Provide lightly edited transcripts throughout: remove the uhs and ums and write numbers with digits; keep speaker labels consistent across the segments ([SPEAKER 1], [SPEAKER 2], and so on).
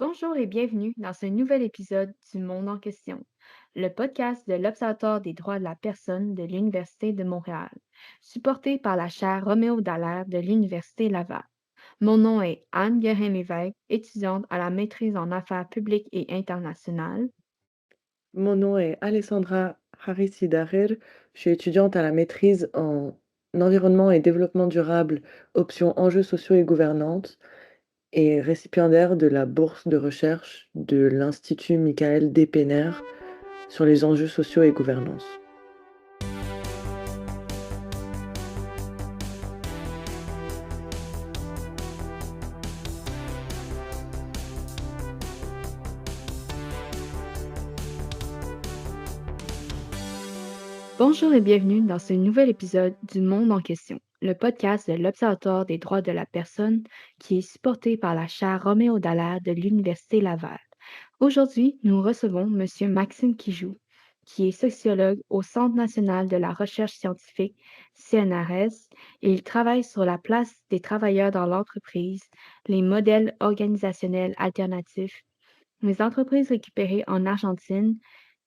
[SPEAKER 1] Bonjour et bienvenue dans ce nouvel épisode du Monde en question, le podcast de l'Observatoire des droits de la personne de l'Université de Montréal, supporté par la chaire Roméo Dallaire de l'Université Laval. Mon nom est Anne Guérin-Lévesque, étudiante à la maîtrise en affaires publiques et internationales.
[SPEAKER 2] Mon nom est Alessandra Harris-Hidarer. Je suis étudiante à la maîtrise en environnement et développement durable, option enjeux sociaux et gouvernance, et récipiendaire de la bourse de recherche de l'Institut Michael Depéner sur les enjeux sociaux et gouvernance.
[SPEAKER 1] Bonjour et bienvenue dans ce nouvel épisode du Monde en question, le podcast de l'Observatoire des droits de la personne qui est supporté par la chaire Roméo Dallaire de l'Université Laval. Aujourd'hui, nous recevons M. Maxime Kijou, qui est sociologue au Centre national de la recherche scientifique, CNRS, et il travaille sur la place des travailleurs dans l'entreprise, les modèles organisationnels alternatifs, les entreprises récupérées en Argentine,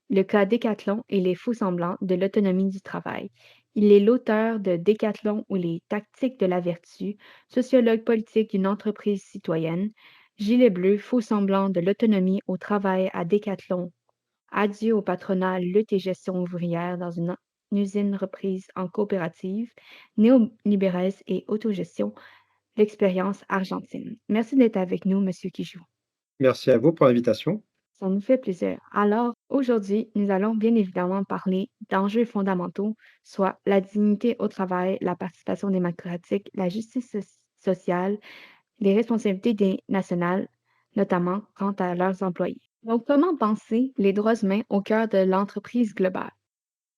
[SPEAKER 1] le cas Décathlon et les faux-semblants de l'autonomie du travail. Il est l'auteur de Décathlon ou les tactiques de la vertu, sociologue politique d'une entreprise citoyenne, Gilet bleu, faux-semblant de l'autonomie au travail à Décathlon, adieu au patronat, lutte et gestion ouvrière dans une usine reprise en coopérative, néolibéralisme et autogestion, l'expérience argentine. Merci d'être avec nous, Monsieur Kijou.
[SPEAKER 3] Merci à vous pour l'invitation.
[SPEAKER 1] Ça nous fait plaisir. Alors, aujourd'hui, nous allons bien évidemment parler d'enjeux fondamentaux, soit la dignité au travail, la participation démocratique, la justice sociale, les responsabilités des nationales, notamment quant à leurs employés. Donc, comment penser les droits humains au cœur de l'entreprise globale?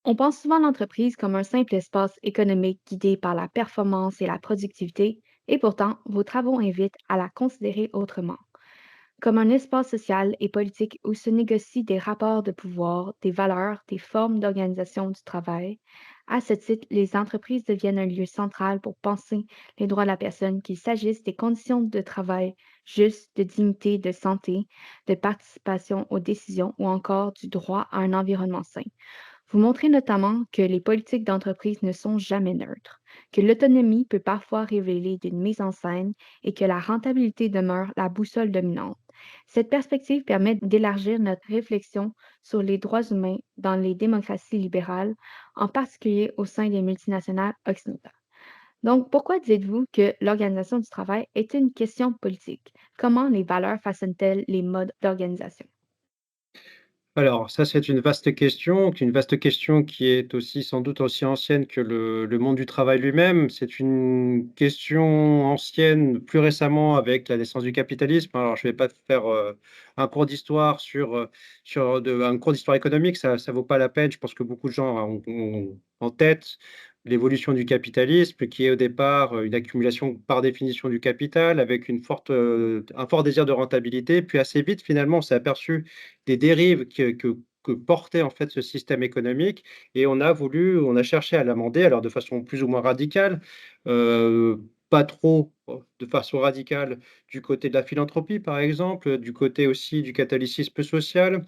[SPEAKER 1] On pense souvent à l'entreprise comme un simple espace économique guidé par la performance et la productivité, et pourtant, vos travaux invitent à la considérer autrement comme un espace social et politique où se négocient des rapports de pouvoir, des valeurs, des formes d'organisation du travail. À ce titre, les entreprises deviennent un lieu central pour penser les droits de la personne, qu'il s'agisse des conditions de travail justes, de dignité, de santé, de participation aux décisions ou encore du droit à un environnement sain. Vous montrez notamment que les politiques d'entreprise ne sont jamais neutres, que l'autonomie peut parfois révéler d'une mise en scène et que la rentabilité demeure la boussole dominante. Cette perspective permet d'élargir notre réflexion sur les droits humains dans les démocraties libérales, en particulier au sein des multinationales occidentales. Donc, pourquoi dites-vous que l'organisation du travail est une question politique? Comment les valeurs façonnent-elles les modes d'organisation?
[SPEAKER 3] Alors ça, c'est une vaste question qui est aussi sans doute aussi ancienne que le monde du travail lui-même. C'est une question ancienne, plus récemment avec la naissance du capitalisme. Alors je ne vais pas faire, un cours d'histoire un cours d'histoire économique, ça vaut pas la peine. Je pense que beaucoup de gens ont en tête l'évolution du capitalisme qui est au départ, une accumulation par définition du capital avec un fort désir de rentabilité. Puis assez vite, finalement, on s'est aperçu des dérives que portait en fait ce système économique et on a cherché à l'amender, alors de façon plus ou moins radicale, pas trop, de façon radicale du côté de la philanthropie par exemple, du côté aussi du catholicisme social,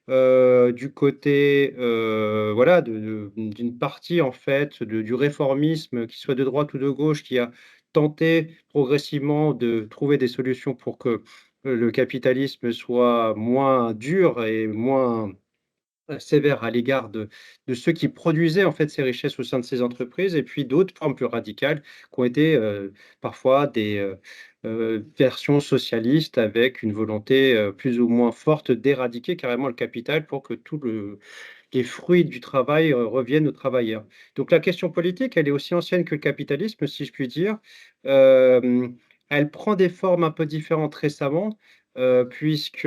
[SPEAKER 3] du côté, voilà d'une partie en fait du réformisme, qu'il soit de droite ou de gauche, qui a tenté progressivement de trouver des solutions pour que, le capitalisme soit moins dur et moins, sévère à l'égard de ceux qui produisaient en fait ces richesses au sein de ces entreprises et puis d'autres formes plus radicales qui ont été, parfois des, versions socialistes avec une volonté, plus ou moins forte d'éradiquer carrément le capital pour que tous les fruits du travail, reviennent aux travailleurs. Donc la question politique, elle est aussi ancienne que le capitalisme, si je puis dire. Hem, Elle prend des formes un peu différentes récemment, puisque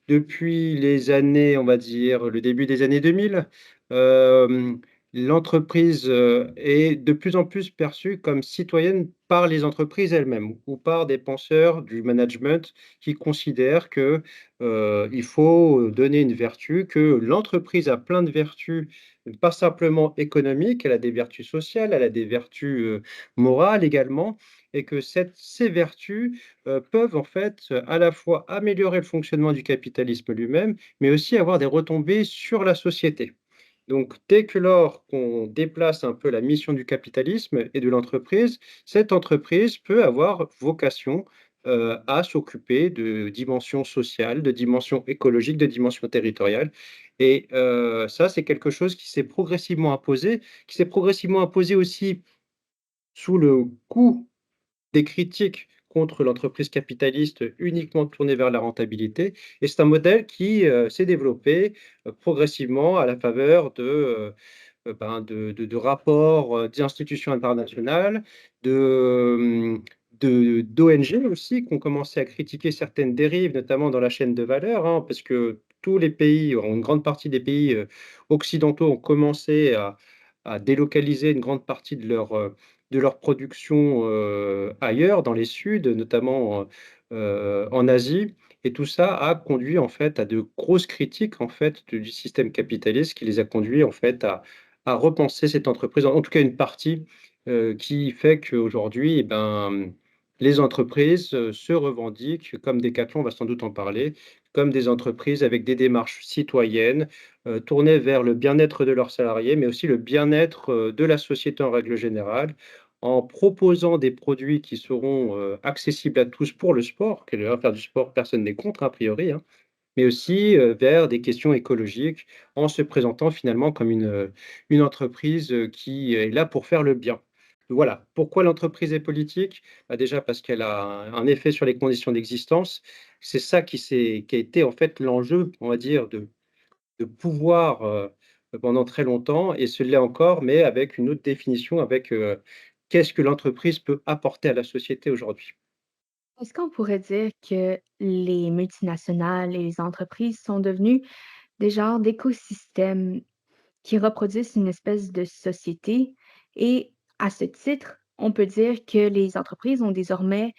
[SPEAKER 3] depuis les années, on va dire, le début des années 2000, hem, l'entreprise, est de plus en plus perçue comme citoyenne par les entreprises elles-mêmes ou par des penseurs du management qui considèrent que, il faut donner une vertu, que l'entreprise a plein de vertus, pas simplement économiques, elle a des vertus sociales, elle a des vertus, morales également et que ces vertus, peuvent en fait, à la fois améliorer le fonctionnement du capitalisme lui-même, mais aussi avoir des retombées sur la société. Donc, dès que lors qu'on déplace un peu la mission du capitalisme et de l'entreprise, cette entreprise peut avoir vocation, à s'occuper de dimensions sociales, de dimensions écologiques, de dimensions territoriales et ça, c'est quelque chose qui s'est progressivement imposé aussi sous le coup des critiques contre l'entreprise capitaliste uniquement tournée vers la rentabilité et c'est un modèle qui, s'est développé, progressivement à la faveur de rapports, d'institutions internationales, d'ONG aussi qui ont commencé à critiquer certaines dérives, notamment dans la chaîne de valeur, hein, parce que tous les pays, ou une grande partie des pays, occidentaux ont commencé à délocaliser une grande partie de leur production, ailleurs, dans les Suds, notamment, en Asie et tout ça a conduit en fait à de grosses critiques en fait du système capitaliste qui les a conduits en fait à repenser cette entreprise, en tout cas une partie, qui fait qu'aujourd'hui, eh ben, les entreprises, se revendiquent comme Decathlon, on va sans doute en parler, comme des entreprises avec des démarches citoyennes, tournées vers le bien-être de leurs salariés, mais aussi le bien-être, de la société en règle générale, en proposant des produits qui seront, accessibles à tous pour le sport, que d'ailleurs faire du sport, personne n'est contre a priori, hein, mais aussi, vers des questions écologiques, en se présentant finalement comme une entreprise, qui est là pour faire le bien. Voilà. Pourquoi l'entreprise est politique? Bah, déjà parce qu'elle a un effet sur les conditions d'existence. C'est ça qui a été en fait l'enjeu, on va dire, de pouvoir, pendant très longtemps et ce l'est encore, mais avec une autre définition, avec, qu'est-ce que l'entreprise peut apporter à la société aujourd'hui?
[SPEAKER 1] Est-ce qu'on pourrait dire que les multinationales et les entreprises sont devenues des genres d'écosystèmes qui reproduisent une espèce de société? Et à ce titre, on peut dire que les entreprises ont désormais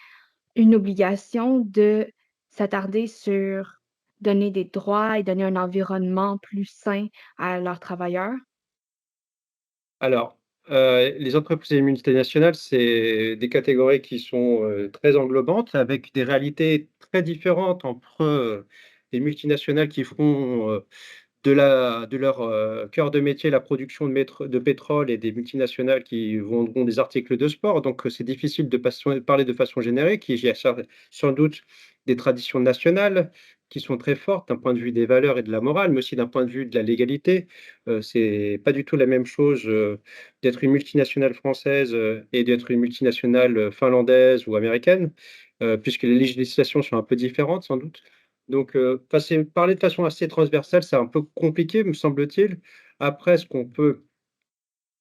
[SPEAKER 1] une obligation de s'attarder sur donner des droits et donner un environnement plus sain à leurs travailleurs.
[SPEAKER 3] Alors, les entreprises et les multinationales, c'est des catégories qui sont, très englobantes, avec des réalités très différentes entre, les multinationales qui feront, de leur, cœur de métier, la production de pétrole et des multinationales qui vendront des articles de sport. Donc, c'est difficile de parler de façon générique. Il y a sans doute des traditions nationales qui sont très fortes d'un point de vue des valeurs et de la morale, mais aussi d'un point de vue de la légalité. C'est pas du tout la même chose, d'être une multinationale française, et d'être une multinationale, finlandaise ou américaine, puisque les législations sont un peu différentes sans doute. Donc, parler de façon assez transversale, c'est un peu compliqué, me semble-t-il. Après, ce qu'on peut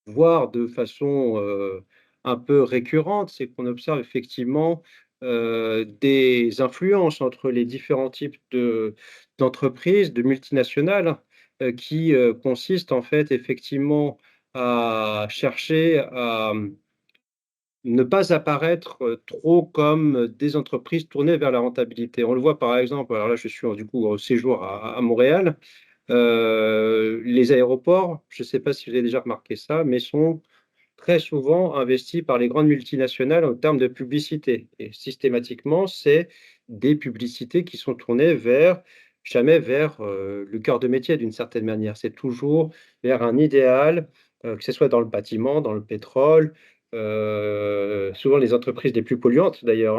[SPEAKER 3] voir de façon, un peu récurrente, c'est qu'on observe effectivement, des influences entre les différents types d'entreprises, de multinationales, qui, consistent en fait effectivement à chercher à, ne pas apparaître, trop comme, des entreprises tournées vers la rentabilité. On le voit par exemple, alors là je suis, du coup au séjour à Montréal, les aéroports, je ne sais pas si vous avez déjà remarqué ça, mais sont très souvent investis par les grandes multinationales en termes de publicité et systématiquement, c'est des publicités qui sont tournées jamais vers, le cœur de métier d'une certaine manière. C'est toujours vers un idéal, que ce soit dans le bâtiment, dans le pétrole, souvent les entreprises les plus polluantes d'ailleurs,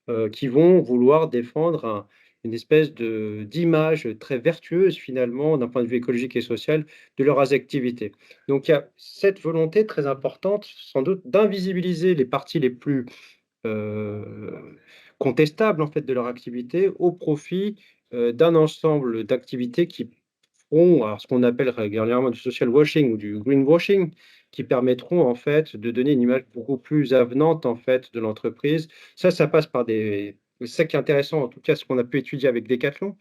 [SPEAKER 3] hein, qui vont vouloir défendre une espèce d'image très vertueuse finalement d'un point de vue écologique et social de leurs activités. Donc il y a cette volonté très importante, sans doute, d'invisibiliser les parties les plus, heu, contestables, en fait, de leur activité au profit, d'un ensemble d'activités qui feront alors ce qu'on appelle régulièrement du social washing ou du greenwashing, qui permettront, en fait, de donner une image beaucoup plus avenante, en fait, de l'entreprise. Ça passe par des c'est ça qui est intéressant, en tout cas, ce qu'on a pu étudier avec Decathlon,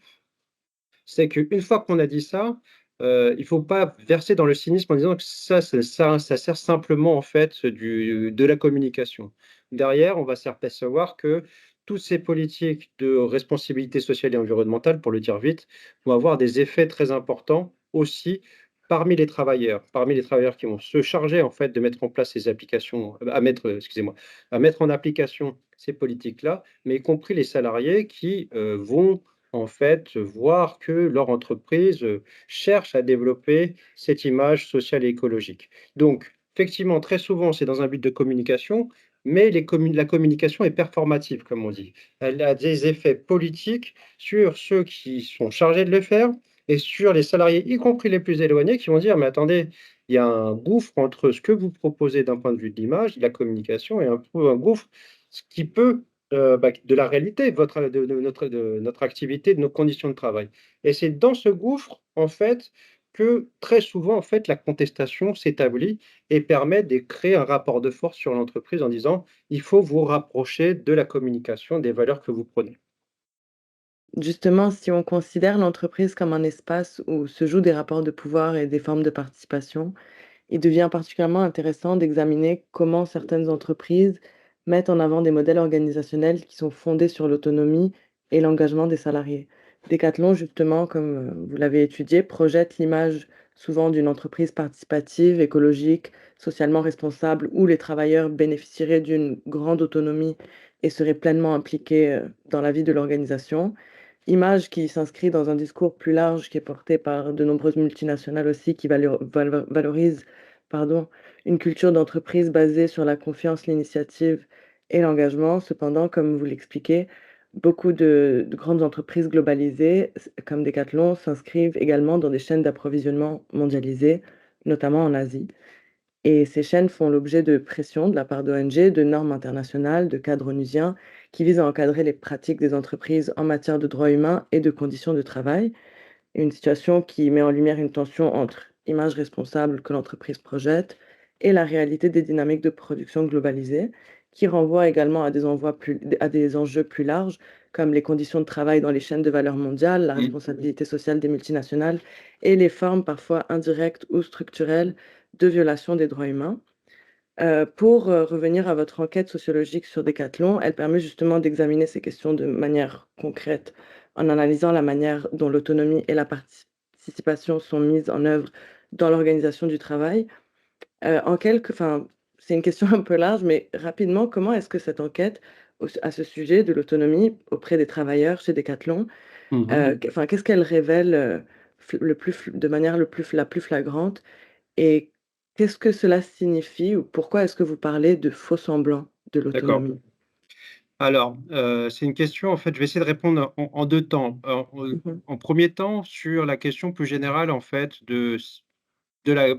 [SPEAKER 3] c'est qu'une fois qu'on a dit ça, il ne faut pas verser dans le cynisme en disant que ça sert simplement en fait de la communication. Derrière, on va s'apercevoir que toutes ces politiques de responsabilité sociale et environnementale, pour le dire vite, vont avoir des effets très importants aussi parmi les travailleurs qui vont se charger en fait de mettre en place ces applications, excusez-moi, à mettre en application ces politiques-là, mais y compris les salariés qui vont en fait voir que leur entreprise cherche à développer cette image sociale et écologique. Donc, effectivement, très souvent, c'est dans un but de communication, mais la communication est performative, comme on dit. Elle a des effets politiques sur ceux qui sont chargés de le faire et sur les salariés, y compris les plus éloignés, qui vont dire: «Mais attendez, il y a un gouffre entre ce que vous proposez d'un point de vue de l'image, de la communication et un peu un gouffre, ce qui peut, de la réalité, de notre activité, de nos conditions de travail». Et c'est dans ce gouffre, en fait, que très souvent, en fait, la contestation s'établit et permet de créer un rapport de force sur l'entreprise en disant: «Il faut vous rapprocher de la communication, des valeurs que vous prônez».
[SPEAKER 2] Justement, si on considère l'entreprise comme un espace où se jouent des rapports de pouvoir et des formes de participation, il devient particulièrement intéressant d'examiner comment certaines entreprises mettent en avant des modèles organisationnels qui sont fondés sur l'autonomie et l'engagement des salariés. Decathlon, justement, comme vous l'avez étudié, projette l'image souvent d'une entreprise participative, écologique, socialement responsable, où les travailleurs bénéficieraient d'une grande autonomie et seraient pleinement impliqués dans la vie de l'organisation. Image qui s'inscrit dans un discours plus large qui est porté par de nombreuses multinationales aussi qui valorisent une culture d'entreprise basée sur la confiance, l'initiative et l'engagement. Cependant, comme vous l'expliquez, beaucoup de grandes entreprises globalisées, comme Decathlon, s'inscrivent également dans des chaînes d'approvisionnement mondialisées, notamment en Asie. Et ces chaînes font l'objet de pressions de la part d'ONG, de normes internationales, de cadres onusiens, qui visent à encadrer les pratiques des entreprises en matière de droits humains et de conditions de travail. Une situation qui met en lumière une tension entre image responsable que l'entreprise projette et la réalité des dynamiques de production globalisées, qui renvoie également à des enjeux plus larges, comme les conditions de travail dans les chaînes de valeur mondiale, la
[SPEAKER 3] Mmh.
[SPEAKER 2] responsabilité sociale des multinationales et les formes parfois indirectes ou structurelles de violation des droits humains. Pour, revenir à votre enquête sociologique sur Decathlon, elle permet justement d'examiner ces questions de manière concrète, en analysant la manière dont l'autonomie et la participation sont mises en œuvre dans l'organisation du travail. C'est une question un peu large, mais rapidement, comment est-ce que cette enquête à ce sujet de l'autonomie auprès des travailleurs chez Decathlon,
[SPEAKER 3] Mmh.
[SPEAKER 2] qu'est-ce qu'elle révèle, de manière la plus flagrante? Et qu'est-ce que cela signifie ou pourquoi est-ce que vous parlez de faux semblants de
[SPEAKER 3] D'accord.
[SPEAKER 2] l'autonomie?
[SPEAKER 3] Alors, c'est une question, en fait, je vais essayer de répondre en 2 temps.
[SPEAKER 2] Mmh.
[SPEAKER 3] En 1er temps, sur la question plus générale, en fait, de la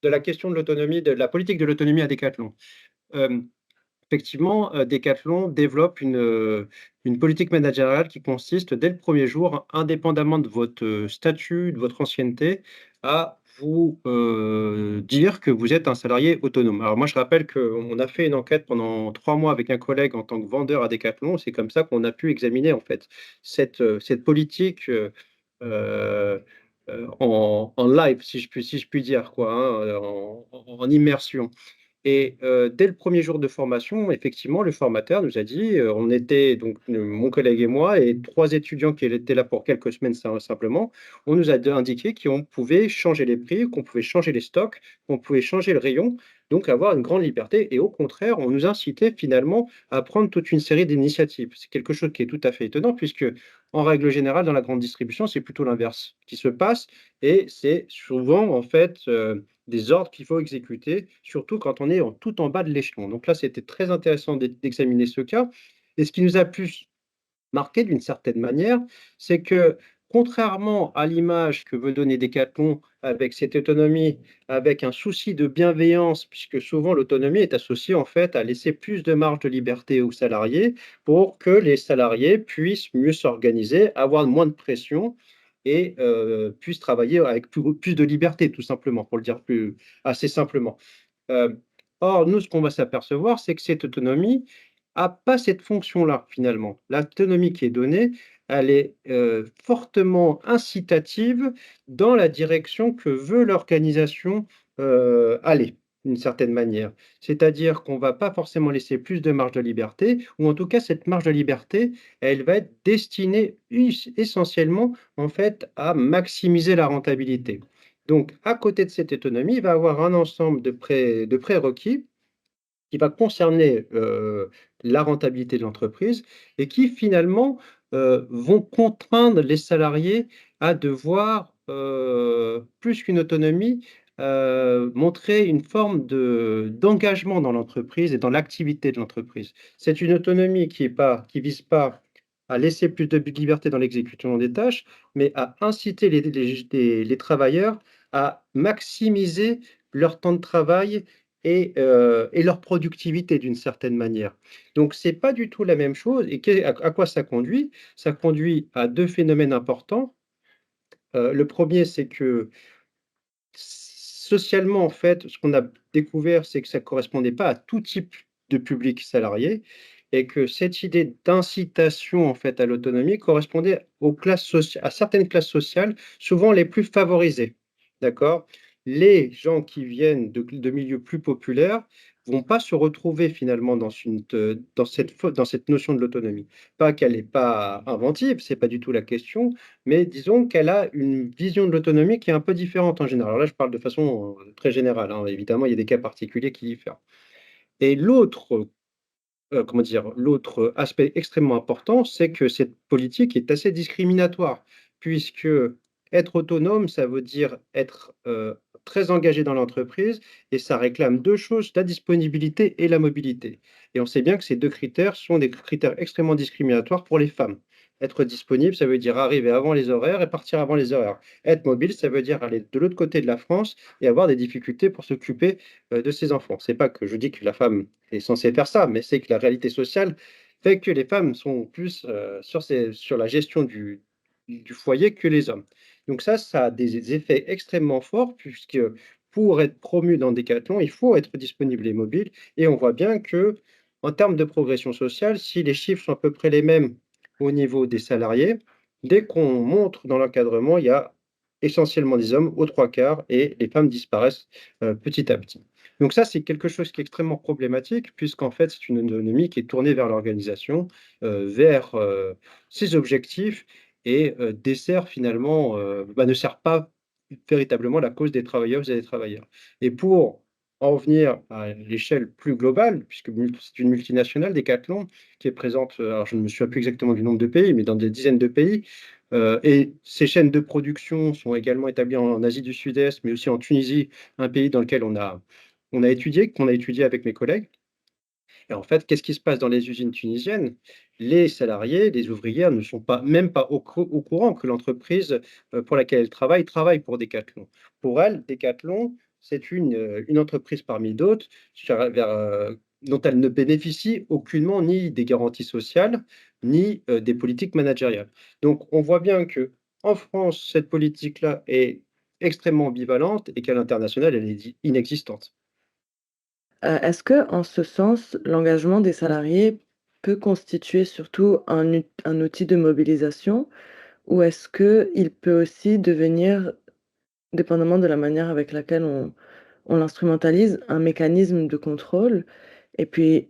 [SPEAKER 3] de la question de l'autonomie, de la politique de l'autonomie à Decathlon. Hem, Effectivement, Decathlon développe une politique managériale qui consiste, dès le premier jour, indépendamment de votre, statut, de votre ancienneté, à vous, dire que vous êtes un salarié autonome. Alors moi, je rappelle qu'on a fait une enquête pendant 3 mois avec un collègue en tant que vendeur à Decathlon. C'est comme ça qu'on a pu examiner, en fait, cette politique, en live, si je puis dire, quoi, hein, en immersion. Et dès le premier jour de formation, effectivement, le formateur nous a dit, on était donc mon collègue et moi et 3 étudiants qui étaient là pour quelques semaines simplement. On nous a indiqué qu'on pouvait changer les prix, qu'on pouvait changer les stocks, qu'on pouvait changer le rayon, donc avoir une grande liberté et au contraire, on nous incitait finalement à prendre toute une série d'initiatives. C'est quelque chose qui est tout à fait étonnant puisque, en règle générale, dans la grande distribution, c'est plutôt l'inverse qui se passe et c'est souvent en fait, des ordres qu'il faut exécuter, surtout quand on est tout en bas de l'échelon. Donc là, c'était très intéressant d'examiner ce cas et ce qui nous a plus marqué d'une certaine manière, c'est que contrairement à l'image que veut donner Decathlon avec cette autonomie, avec un souci de bienveillance, puisque souvent l'autonomie est associée en fait à laisser plus de marge de liberté aux salariés pour que les salariés puissent mieux s'organiser, avoir moins de pression et puissent travailler avec plus de liberté tout simplement, pour le dire plus assez simplement. Heu, Or, nous, ce qu'on va s'apercevoir, c'est que cette autonomie a pas cette fonction-là, finalement. L'autonomie qui est donnée, elle est fortement incitative dans la direction que veut l'organisation aller, d'une certaine manière. C'est-à-dire qu'on va pas forcément laisser plus de marge de liberté, ou en tout cas cette marge de liberté, elle va être destinée essentiellement en fait à maximiser la rentabilité. Donc à côté de cette autonomie, il va avoir un ensemble de prérequis qui va concerner, la rentabilité de l'entreprise et qui finalement, vont contraindre les salariés à devoir, plus qu'une autonomie, montrer une forme d'engagement dans l'entreprise et dans l'activité de l'entreprise. C'est une autonomie qui vise pas à laisser plus de liberté dans l'exécution des tâches, mais à inciter les travailleurs à maximiser leur temps de travail et leur productivité d'une certaine manière. Donc c'est pas du tout la même chose et à quoi ça conduit? Ça conduit à 2 phénomènes importants. Le premier, c'est que socialement, en fait, ce qu'on a découvert, c'est que ça correspondait pas à tout type de public salarié et que cette idée d'incitation, en fait, à l'autonomie correspondait à certaines classes sociales, souvent les plus favorisées. D'accord? Les gens qui viennent de milieux plus populaires vont pas se retrouver finalement dans cette notion de l'autonomie. Pas qu'elle est pas inventive, c'est pas du tout la question, mais disons qu'elle a une vision de l'autonomie qui est un peu différente en général. Alors là, je parle de façon, très générale, hein. Évidemment, il y a des cas particuliers qui diffèrent. Et comment dire? L'autre aspect extrêmement important, c'est que cette politique est assez discriminatoire, puisque être autonome, ça veut dire être, très engagé dans l'entreprise et ça réclame 2 choses, la disponibilité et la mobilité. Et on sait bien que ces 2 critères sont des critères extrêmement discriminatoires pour les femmes. Être disponible, ça veut dire arriver avant les horaires et partir avant les horaires. Être mobile, ça veut dire aller de l'autre côté de la France et avoir des difficultés pour s'occuper, de ses enfants. C'est pas que je dis que la femme est censée faire ça, mais c'est que la réalité sociale fait que les femmes sont plus, sur la gestion du foyer que les hommes. Donc ça a des effets extrêmement forts puisque pour être promu dans Decathlon, il faut être disponible et mobile et on voit bien que en termes de progression sociale, si les chiffres sont à peu près les mêmes au niveau des salariés, dès qu'on montre dans l'encadrement, il y a essentiellement des hommes aux 3 quarts et les femmes disparaissent, petit à petit. Donc ça, c'est quelque chose qui est extrêmement problématique puisqu'en fait, c'est une autonomie qui est tournée vers l'organisation, vers, ses objectifs et dessert finalement, ne sert pas véritablement la cause des travailleuses et des travailleurs. Et pour en venir à l'échelle plus globale, puisque c'est une multinationale, Decathlon, qui est présente, alors je ne me souviens plus exactement du nombre de pays, mais dans des dizaines de pays, et ces chaînes de production sont également établies en Asie du Sud-Est, mais aussi en Tunisie, un pays dans lequel qu'on a étudié avec mes collègues. Et en fait, qu'est-ce qui se passe dans les usines tunisiennes? Les salariés, les ouvrières ne sont même pas au courant que l'entreprise, pour laquelle elles travaillent, travaille pour Decathlon. Pour elles, Decathlon, c'est une entreprise parmi d'autres dont elles ne bénéficient aucunement ni des garanties sociales, ni, des politiques managériales. Donc on voit bien que en France, cette politique-là est extrêmement ambivalente et qu'à l'international, elle est inexistante.
[SPEAKER 2] Est-ce que, en ce sens, l'engagement des salariés peut constituer surtout un outil de mobilisation? Ou est-ce qu'il peut aussi devenir, dépendamment de la manière avec laquelle on l'instrumentalise, un mécanisme de contrôle? Et puis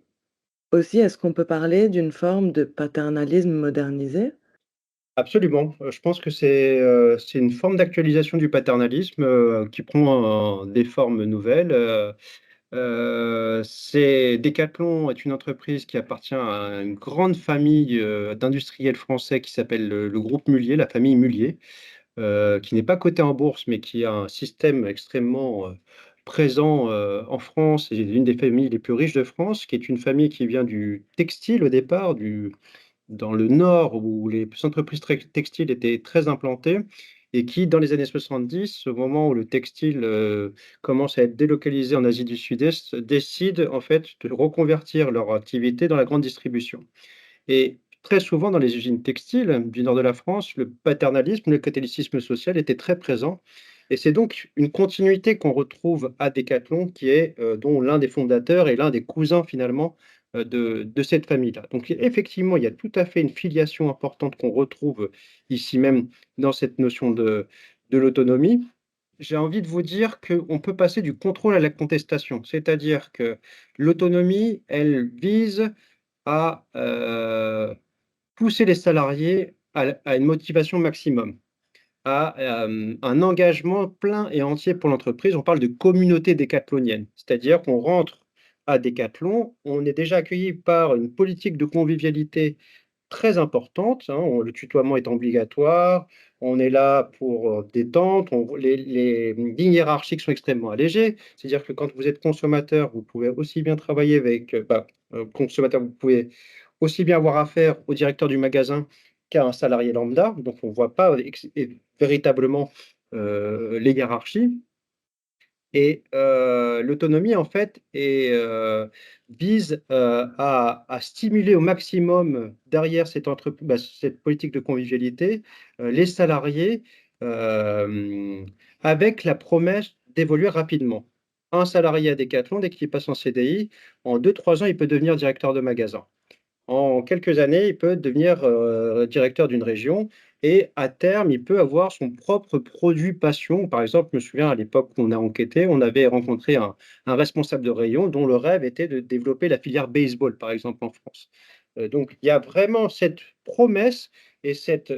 [SPEAKER 2] aussi, est-ce qu'on peut parler d'une forme de paternalisme modernisé?
[SPEAKER 3] Absolument, je pense que c'est une forme d'actualisation du paternalisme, qui prend des formes nouvelles, c'est Decathlon est une entreprise qui appartient à une grande famille, d'industriels français qui s'appelle le groupe Mullier, la famille Mullier, qui n'est pas cotée en bourse, mais qui a un système extrêmement, présent, en France et une des familles les plus riches de France, qui est une famille qui vient du textile au départ, dans le Nord où les entreprises textiles étaient très implantées et qui, dans les années 70, au moment où le textile, commence à être délocalisé en Asie du Sud-Est, décident en fait de reconvertir leur activité dans la grande distribution. Et très souvent dans les usines textiles du nord de la France, le paternalisme, le catholicisme social était très présent et c'est donc une continuité qu'on retrouve à Decathlon qui est, dont l'un des fondateurs est l'un des cousins finalement de cette famille-là. Donc effectivement, il y a tout à fait une filiation importante qu'on retrouve ici même dans cette notion de l'autonomie. J'ai envie de vous dire qu'on peut passer du contrôle à la contestation. C'est-à-dire que l'autonomie, elle vise à, pousser les salariés à une motivation maximum, à, un engagement plein et entier pour l'entreprise. On parle de communauté décathlonienne, c'est-à-dire qu'on rentre à Décathlon, on est déjà accueilli par une politique de convivialité très importante, hein, le tutoiement est obligatoire, on est là pour détente, les lignes hiérarchiques sont extrêmement allégées, c'est-à-dire que quand vous êtes consommateur, vous pouvez aussi bien travailler avec, consommateur, vous pouvez aussi bien avoir affaire au directeur du magasin qu'à un salarié lambda, donc on ne voit pas véritablement les hiérarchies. Et l'autonomie, en fait, vise, à stimuler au maximum, derrière cette politique de convivialité, les salariés, hem, avec la promesse d'évoluer rapidement. Un salarié à Decathlon, dès qu'il passe en CDI, en 2-3 ans, il peut devenir directeur de magasin. En quelques années, il peut devenir, directeur d'une région et à terme, il peut avoir son propre produit passion. Par exemple, je me souviens à l'époque où on a enquêté, on avait rencontré un responsable de rayon dont le rêve était de développer la filière baseball, par exemple, en France. Donc il y a vraiment cette promesse et cette,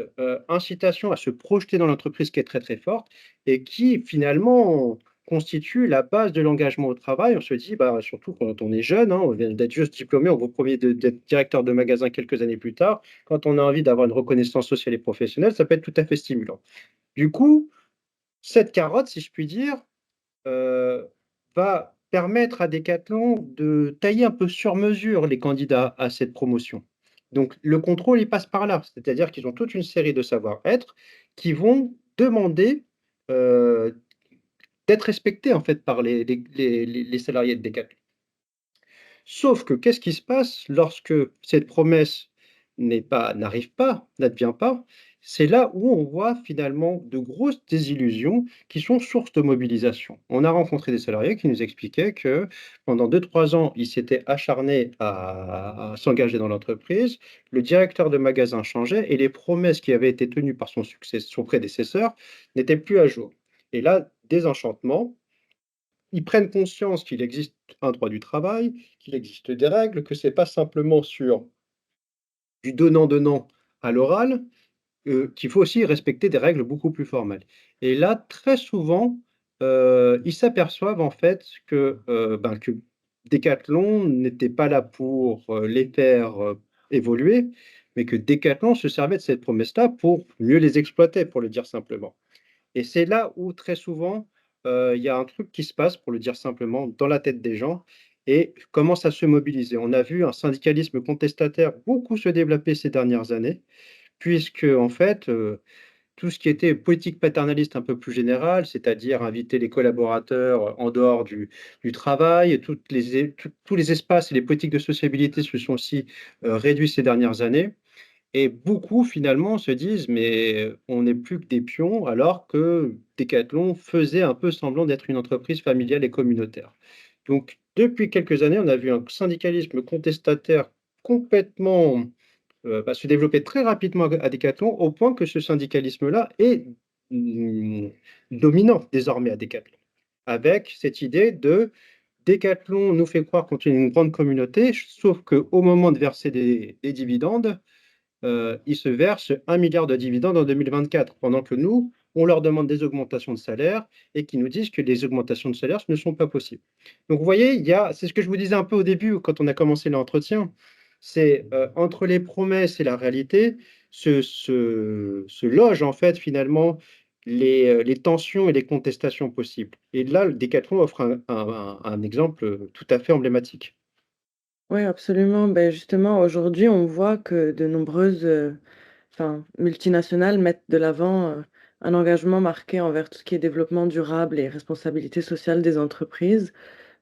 [SPEAKER 3] incitation à se projeter dans l'entreprise qui est très, très forte et qui finalement constitue la base de l'engagement au travail. On se dit, bah, surtout quand on est jeune, hein, on vient d'être juste diplômé, on vous promet d'être directeur de magasin quelques années plus tard. Quand on a envie d'avoir une reconnaissance sociale et professionnelle, ça peut être tout à fait stimulant. Du coup, cette carotte, si je puis dire, heu, va permettre à Decathlon de tailler un peu sur mesure les candidats à cette promotion. Donc le contrôle, il passe par là, c'est-à-dire qu'ils ont toute une série de savoir-être qui vont demander, heu, d'être respectés en fait par les salariés de Decathlon. Sauf que qu'est-ce qui se passe lorsque cette promesse n'arrive pas, n'advient pas? C'est là où on voit finalement de grosses désillusions qui sont source de mobilisation. On a rencontré des salariés qui nous expliquaient que pendant 2-3 ans, ils s'étaient acharnés à s'engager dans l'entreprise. Le directeur de magasin changeait et les promesses qui avaient été tenues par son prédécesseur n'étaient plus à jour. Et là, désenchantement, ils prennent conscience qu'il existe un droit du travail, qu'il existe des règles, que c'est pas simplement sur du donnant-donnant à l'oral, qu'il faut aussi respecter des règles beaucoup plus formelles. Et là, très souvent, ils s'aperçoivent en fait que Decathlon n'était pas là pour, les faire, évoluer, mais que Decathlon se servait de cette promesse-là pour mieux les exploiter, pour le dire simplement. Et c'est là où très souvent, il y a un truc qui se passe, pour le dire simplement, dans la tête des gens et commence à se mobiliser. On a vu un syndicalisme contestataire beaucoup se développer ces dernières années, puisque en fait, tout ce qui était politique paternaliste un peu plus générale, c'est-à-dire inviter les collaborateurs en dehors du travail, tous les espaces et les politiques de sociabilité se sont aussi, réduits ces dernières années. Et beaucoup finalement se disent: «Mais, on n'est plus que des pions», alors que Decathlon faisait un peu semblant d'être une entreprise familiale et communautaire. Donc depuis quelques années, on a vu un syndicalisme contestataire complètement, se développer très rapidement à Decathlon, au point que ce syndicalisme-là est, mmh, dominant désormais à Decathlon. Avec cette idée de: «Decathlon nous fait croire qu'on est une grande communauté, sauf qu'au moment de verser des dividendes, ils se versent 1 milliard de dividendes en 2024, pendant que nous, on leur demande des augmentations de salaire et qu'ils nous disent que les augmentations de salaire ne sont pas possibles. Donc vous voyez, c'est ce que je vous disais un peu au début quand on a commencé l'entretien, c'est, entre les promesses et la réalité se logent en fait finalement les tensions et les contestations possibles. Et là, le Decathlon offre un exemple, tout à fait emblématique.
[SPEAKER 2] Oui, absolument. Ben justement, aujourd'hui, on voit que de nombreuses, multinationales mettent de l'avant, un engagement marqué envers tout ce qui est développement durable et responsabilité sociale des entreprises.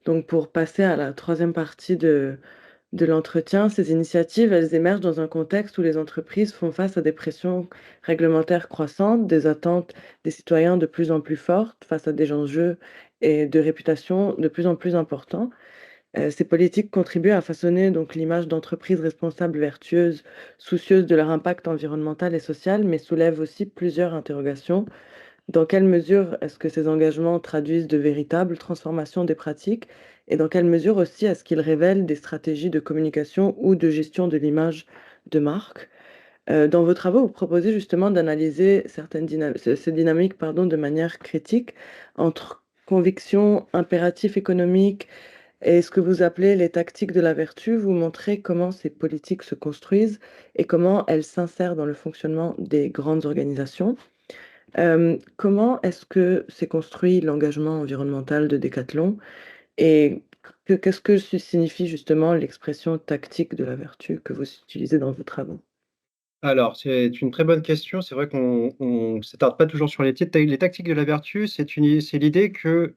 [SPEAKER 2] Donc pour passer à la troisième partie de l'entretien, ces initiatives, elles émergent dans un contexte où les entreprises font face à des pressions réglementaires croissantes, des attentes des citoyens de plus en plus fortes face à des enjeux et de réputation de plus en plus importants. Ces politiques contribuent à façonner donc l'image d'entreprises responsables, vertueuses, soucieuses de leur impact environnemental et social, mais soulèvent aussi plusieurs interrogations. Dans quelle mesure est-ce que ces engagements traduisent de véritables transformations des pratiques et dans quelle mesure aussi est-ce qu'ils révèlent des stratégies de communication ou de gestion de l'image de marque? Dans vos travaux, vous proposez justement d'analyser ces dynamiques, pardon, de manière critique entre conviction, impératif économique et ce que vous appelez les tactiques de la vertu. Vous montrez comment ces politiques se construisent et comment elles s'insèrent dans le fonctionnement des grandes organisations. Comment est-ce que s'est construit l'engagement environnemental de Decathlon et qu'est-ce que signifie justement l'expression tactique de la vertu que vous utilisez dans vos travaux?
[SPEAKER 3] Alors, c'est une très bonne question. C'est vrai qu'on s'attarde pas toujours sur les tactiques de la vertu. C'est l'idée que,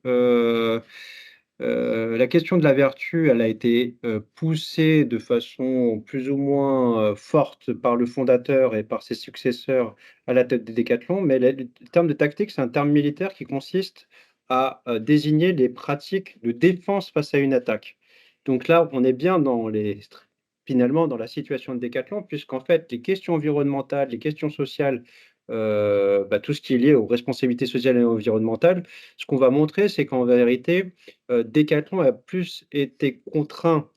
[SPEAKER 3] la question de la vertu, elle a été, poussée de façon plus ou moins, forte par le fondateur et par ses successeurs à la tête de Decathlon. Mais le terme de tactique, c'est un terme militaire qui consiste à, désigner les pratiques de défense face à une attaque. Donc là, on est bien finalement dans la situation de Decathlon, puisqu'en fait, les questions environnementales, les questions sociales, tout ce qui est lié aux responsabilités sociales et environnementales, ce qu'on va montrer, c'est qu'en vérité, Decathlon a plus été contraint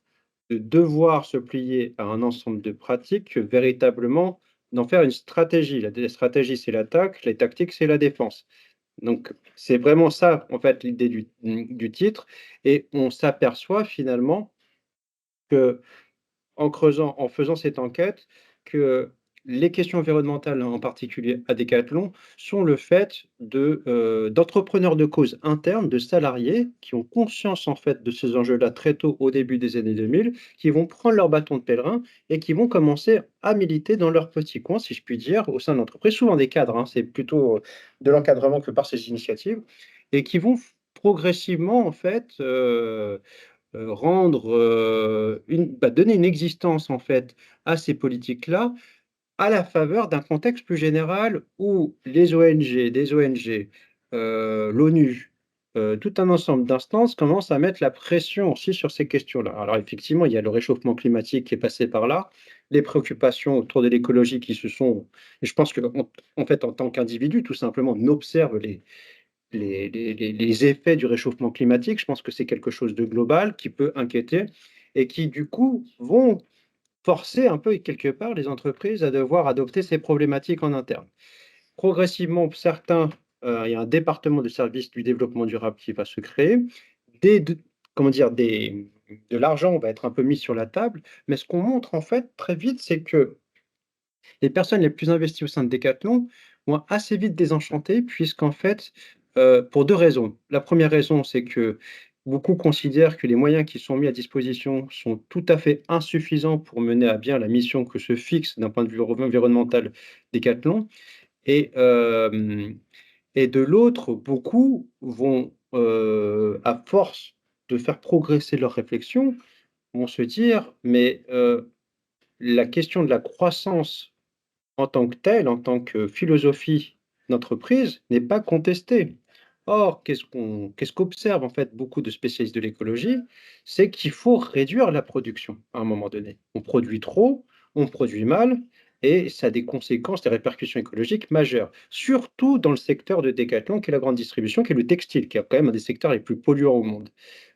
[SPEAKER 3] de devoir se plier à un ensemble de pratiques que véritablement d'en faire une stratégie. La stratégie, c'est l'attaque, les tactiques, c'est la défense. Donc c'est vraiment ça, en fait, l'idée du titre et on s'aperçoit finalement que en faisant cette enquête, que les questions environnementales, en particulier à Decathlon, sont le fait d'entrepreneurs de cause internes, de salariés qui ont conscience, en fait, de ces enjeux-là très tôt au début des années 2000, qui vont prendre leur bâton de pèlerin et qui vont commencer à militer dans leur petit coin, si je puis dire, au sein de l'entreprise. Souvent des cadres, hein, c'est plutôt, de l'encadrement que par ces initiatives et qui vont progressivement, en fait, rendre, donner une existence en fait à ces politiques-là, à la faveur d'un contexte plus général où les ONG, des ONG, l'ONU, tout un ensemble d'instances commencent à mettre la pression aussi sur ces questions-là. Alors effectivement, il y a le réchauffement climatique qui est passé par là, les préoccupations autour de l'écologie qui se sont et je pense qu'on en fait, en tant qu'individu, tout simplement, on observe les effets du réchauffement climatique. Je pense que c'est quelque chose de global qui peut inquiéter et qui, du coup, vont forcer un peu, quelque part, les entreprises à devoir adopter ces problématiques en interne. Progressivement, certains, il y a un département de services du développement durable qui va se créer. Des de comment dire? De l'argent va être un peu mis sur la table, mais ce qu'on montre, en fait, très vite, c'est que les personnes les plus investies au sein de Decathlon vont assez vite désenchanter puisqu'en fait, pour 2 raisons. La première raison, c'est que beaucoup considèrent que les moyens qui sont mis à disposition sont tout à fait insuffisants pour mener à bien la mission que se fixe d'un point de vue environnemental Decathlon et de l'autre, beaucoup vont, à force de faire progresser leurs réflexions, vont se dire: «Mais, la question de la croissance en tant que telle, en tant que philosophie d'entreprise, n'est pas contestée. Or, qu'est-ce qu'observent en fait beaucoup de spécialistes de l'écologie? C'est qu'il faut réduire la production à un moment donné. On produit trop, on produit mal et ça a des conséquences, des répercussions écologiques majeures. Surtout dans le secteur de Decathlon, qui est la grande distribution, qui est le textile, qui est quand même un des secteurs les plus polluants au monde.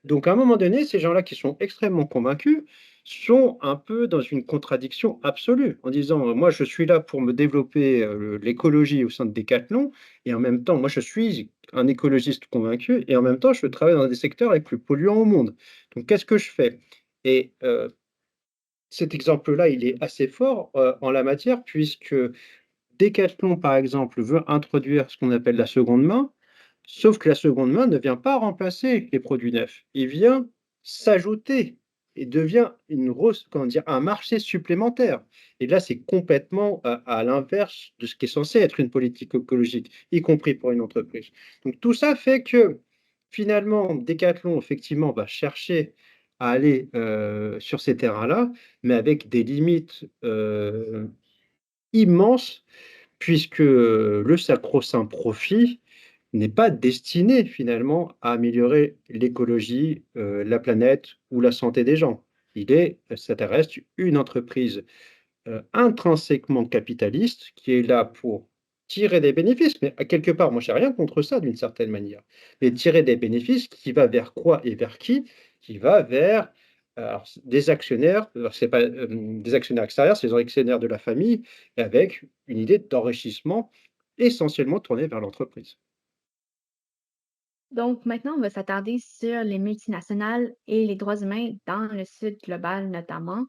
[SPEAKER 3] Donc à un moment donné, ces gens-là qui sont extrêmement convaincus sont un peu dans une contradiction absolue en disant: «Moi je suis là pour me développer, l'écologie au sein de Decathlon et en même temps, moi je suis un écologiste convaincu et en même temps je travaille dans un des secteurs les plus polluants au monde. Donc qu'est-ce que je fais?» et cet exemple-là, il est assez fort, en la matière puisque Decathlon, par exemple, veut introduire ce qu'on appelle la seconde main, sauf que la seconde main ne vient pas remplacer les produits neufs. Il vient s'ajouter et devient comment dire? Un marché supplémentaire et là, c'est complètement à l'inverse de ce qui est censé être une politique écologique, y compris pour une entreprise. Donc tout ça fait que, finalement, Decathlon, effectivement, va chercher à aller, sur ces terrains-là, mais avec des limites, immenses puisque, le sacro-saint profit n'est pas destiné finalement à améliorer l'écologie, la planète ou la santé des gens. Ça reste une entreprise intrinsèquement capitaliste qui est là pour tirer des bénéfices. Mais à quelque part, moi, j'ai rien contre ça d'une certaine manière. Mais tirer des bénéfices qui va vers quoi et vers qui? Qui va vers alors, des actionnaires, alors, c'est pas des actionnaires extérieurs, c'est les actionnaires de la famille, et avec une idée d'enrichissement essentiellement tournée vers l'entreprise.
[SPEAKER 1] Donc maintenant, on va s'attarder sur les multinationales et les droits humains dans le Sud global notamment.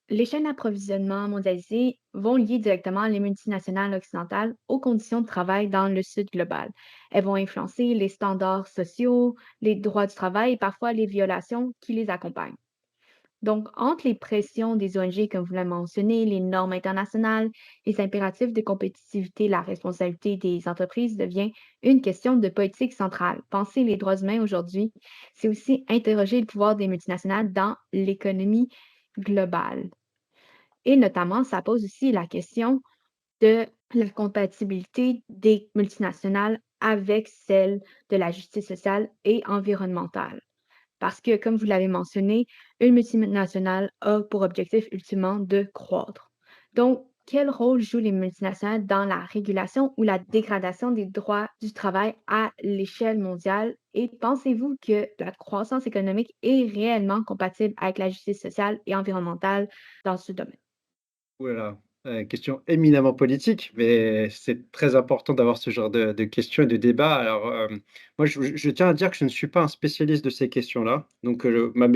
[SPEAKER 1] Les chaînes d'approvisionnement mondialisées vont lier directement les multinationales occidentales aux conditions de travail dans le Sud global. Elles vont influencer les standards sociaux, les droits du travail et parfois les violations qui les accompagnent. Donc, entre les pressions des ONG, comme vous l'avez mentionné, les normes internationales, les impératifs de compétitivité, la responsabilité des entreprises devient une question de politique centrale. Penser les droits humains aujourd'hui, c'est aussi interroger le pouvoir des multinationales dans l'économie globale. Et notamment, ça pose aussi la question de la compatibilité des multinationales avec celle de la justice sociale et environnementale. Parce que, comme vous l'avez mentionné, une multinationale a pour objectif ultimement de croître. Donc, quel rôle jouent les multinationales dans la régulation ou la dégradation des droits du travail à l'échelle mondiale? Et pensez-vous que la croissance économique est réellement compatible avec la justice sociale et environnementale dans ce domaine?
[SPEAKER 3] Ouh là là, question éminemment politique, mais c'est très important d'avoir ce genre de questions et de débats. Alors, moi, je tiens à dire que je ne suis pas un spécialiste de ces questions-là, donc ma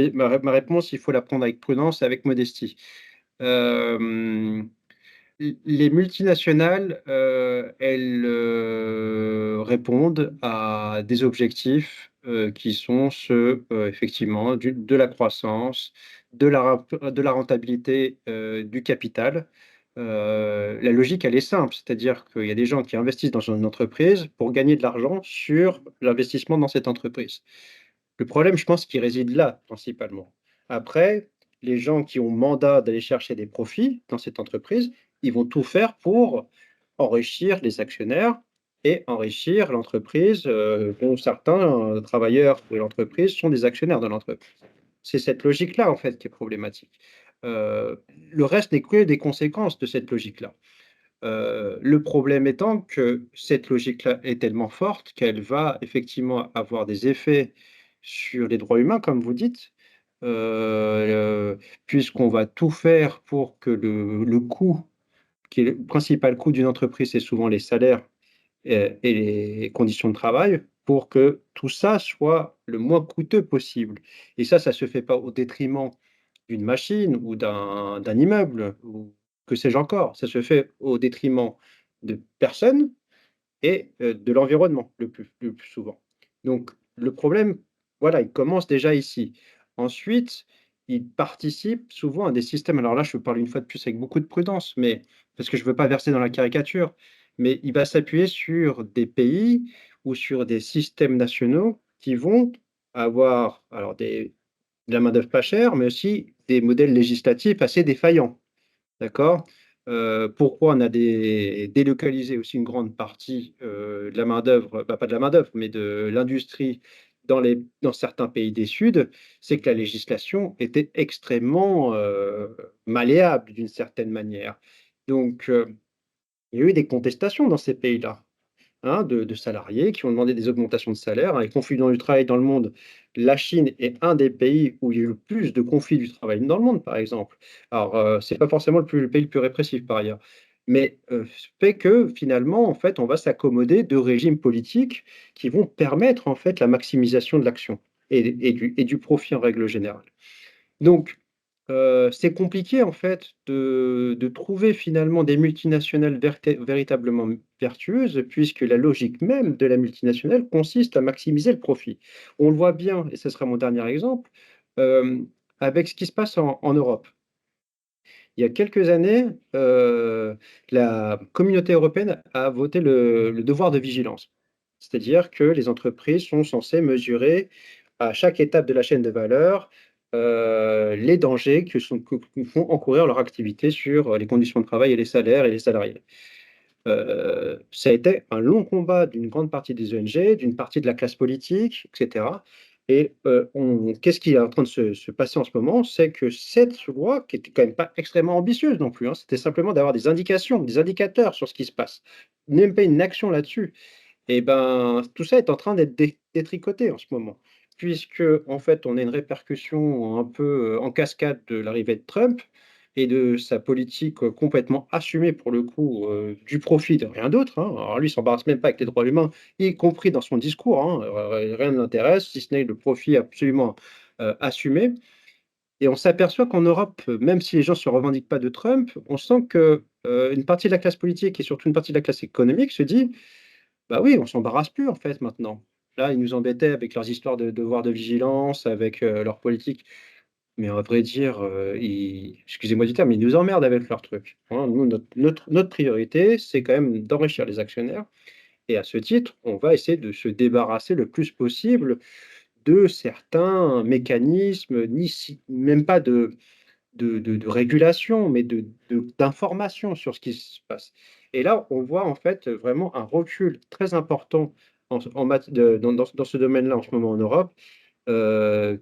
[SPEAKER 3] réponse, il faut la prendre avec prudence et avec modestie. Hem, les multinationales, elles, répondent à des objectifs, qui sont ceux, effectivement, de la croissance, de la rentabilité, du capital. La logique, elle est simple, c'est-à-dire qu'il y a des gens qui investissent dans une entreprise pour gagner de l'argent sur l'investissement dans cette entreprise. Le problème, je pense qu'il réside là, principalement. Après, les gens qui ont mandat d'aller chercher des profits dans cette entreprise, ils vont tout faire pour enrichir les actionnaires et enrichir l'entreprise, dont certains, travailleurs de l'entreprise sont des actionnaires de l'entreprise. C'est cette logique-là, en fait, qui est problématique. Le reste n'est que des conséquences de cette logique-là. Le problème étant que cette logique-là est tellement forte qu'elle va effectivement avoir des effets sur les droits humains, comme vous dites, puisqu'on va tout faire pour que le coût, qui est le principal coût d'une entreprise, c'est souvent les salaires, et les conditions de travail, pour que tout ça soit le moins coûteux possible. Et ça se fait pas au détriment d'une machine ou d'un immeuble ou que sais-je encore. Ça se fait au détriment de personnes et de l'environnement le plus souvent. Donc le problème, voilà, il commence déjà ici. Ensuite, il participe souvent à des systèmes, alors là, je parle une fois de plus avec beaucoup de prudence, mais parce que je ne veux pas verser dans la caricature, mais il va s'appuyer sur des pays ou sur des systèmes nationaux qui vont avoir alors de la main-d'œuvre pas chère, mais aussi des modèles législatifs assez défaillants. D'accord? Pourquoi on a délocalisé aussi une grande partie, de la main-d'œuvre, bah, pas de la main-d'œuvre, mais de l'industrie dans certains pays des Sud, c'est que la législation était extrêmement, malléable d'une certaine manière. Donc, il y a eu des contestations dans ces pays-là, hein, de salariés qui ont demandé des augmentations de salaire. Avec conflits du travail dans le monde, la Chine est un des pays où il y a eu le plus de conflits du travail dans le monde, par exemple. Alors, c'est pas forcément le pays le plus répressif par ailleurs, mais, fait que finalement, en fait, on va s'accommoder de régimes politiques qui vont permettre, en fait, la maximisation de l'action et du profit en règle générale. Donc, c'est compliqué en fait de trouver finalement des multinationales véritablement vertueuses, puisque la logique même de la multinationale consiste à maximiser le profit. On le voit bien, et ce sera mon dernier exemple, avec ce qui se passe en Europe. Il y a quelques années, la Communauté européenne a voté le devoir de vigilance. C'est-à-dire que les entreprises sont censées mesurer à chaque étape de la chaîne de valeur, les dangers que font encourir leur activité sur les conditions de travail et les salaires et les salariés. Ça a été un long combat d'une grande partie des ONG, d'une partie de la classe politique, etc. Et qu'est-ce qui est en train de se passer en ce moment? C'est que cette loi, qui était quand même pas extrêmement ambitieuse non plus, hein, c'était simplement d'avoir des indications, des indicateurs sur ce qui se passe, même pas une action là-dessus. Et ben, tout ça est en train d'être détricoté en ce moment, puisque en fait, on a une répercussion un peu, en cascade de l'arrivée de Trump et de sa politique, complètement assumée pour le coup, du profit de rien d'autre, hein. Alors lui, il s'embarrasse même pas avec les droits humains, y compris dans son discours, hein, rien ne l'intéresse si ce n'est le profit absolument, assumé. Et on s'aperçoit qu'en Europe, même si les gens se revendiquent pas de Trump, on sent que, une partie de la classe politique et surtout une partie de la classe économique se dit: bah oui, on s'embarrasse plus en fait maintenant. Là, ils nous embêtaient avec leurs histoires de devoirs de vigilance, avec, leur politique, mais à vrai dire, ils excusez-moi du terme, mais ils nous emmerdent avec leurs trucs, hein. Nous, notre priorité, c'est quand même d'enrichir les actionnaires et à ce titre, on va essayer de se débarrasser le plus possible de certains mécanismes, ni si même pas de régulation, mais d'information sur ce qui se passe. Et là, on voit en fait, vraiment un recul très important en mat de dans ce domaine-là en ce moment en Europe,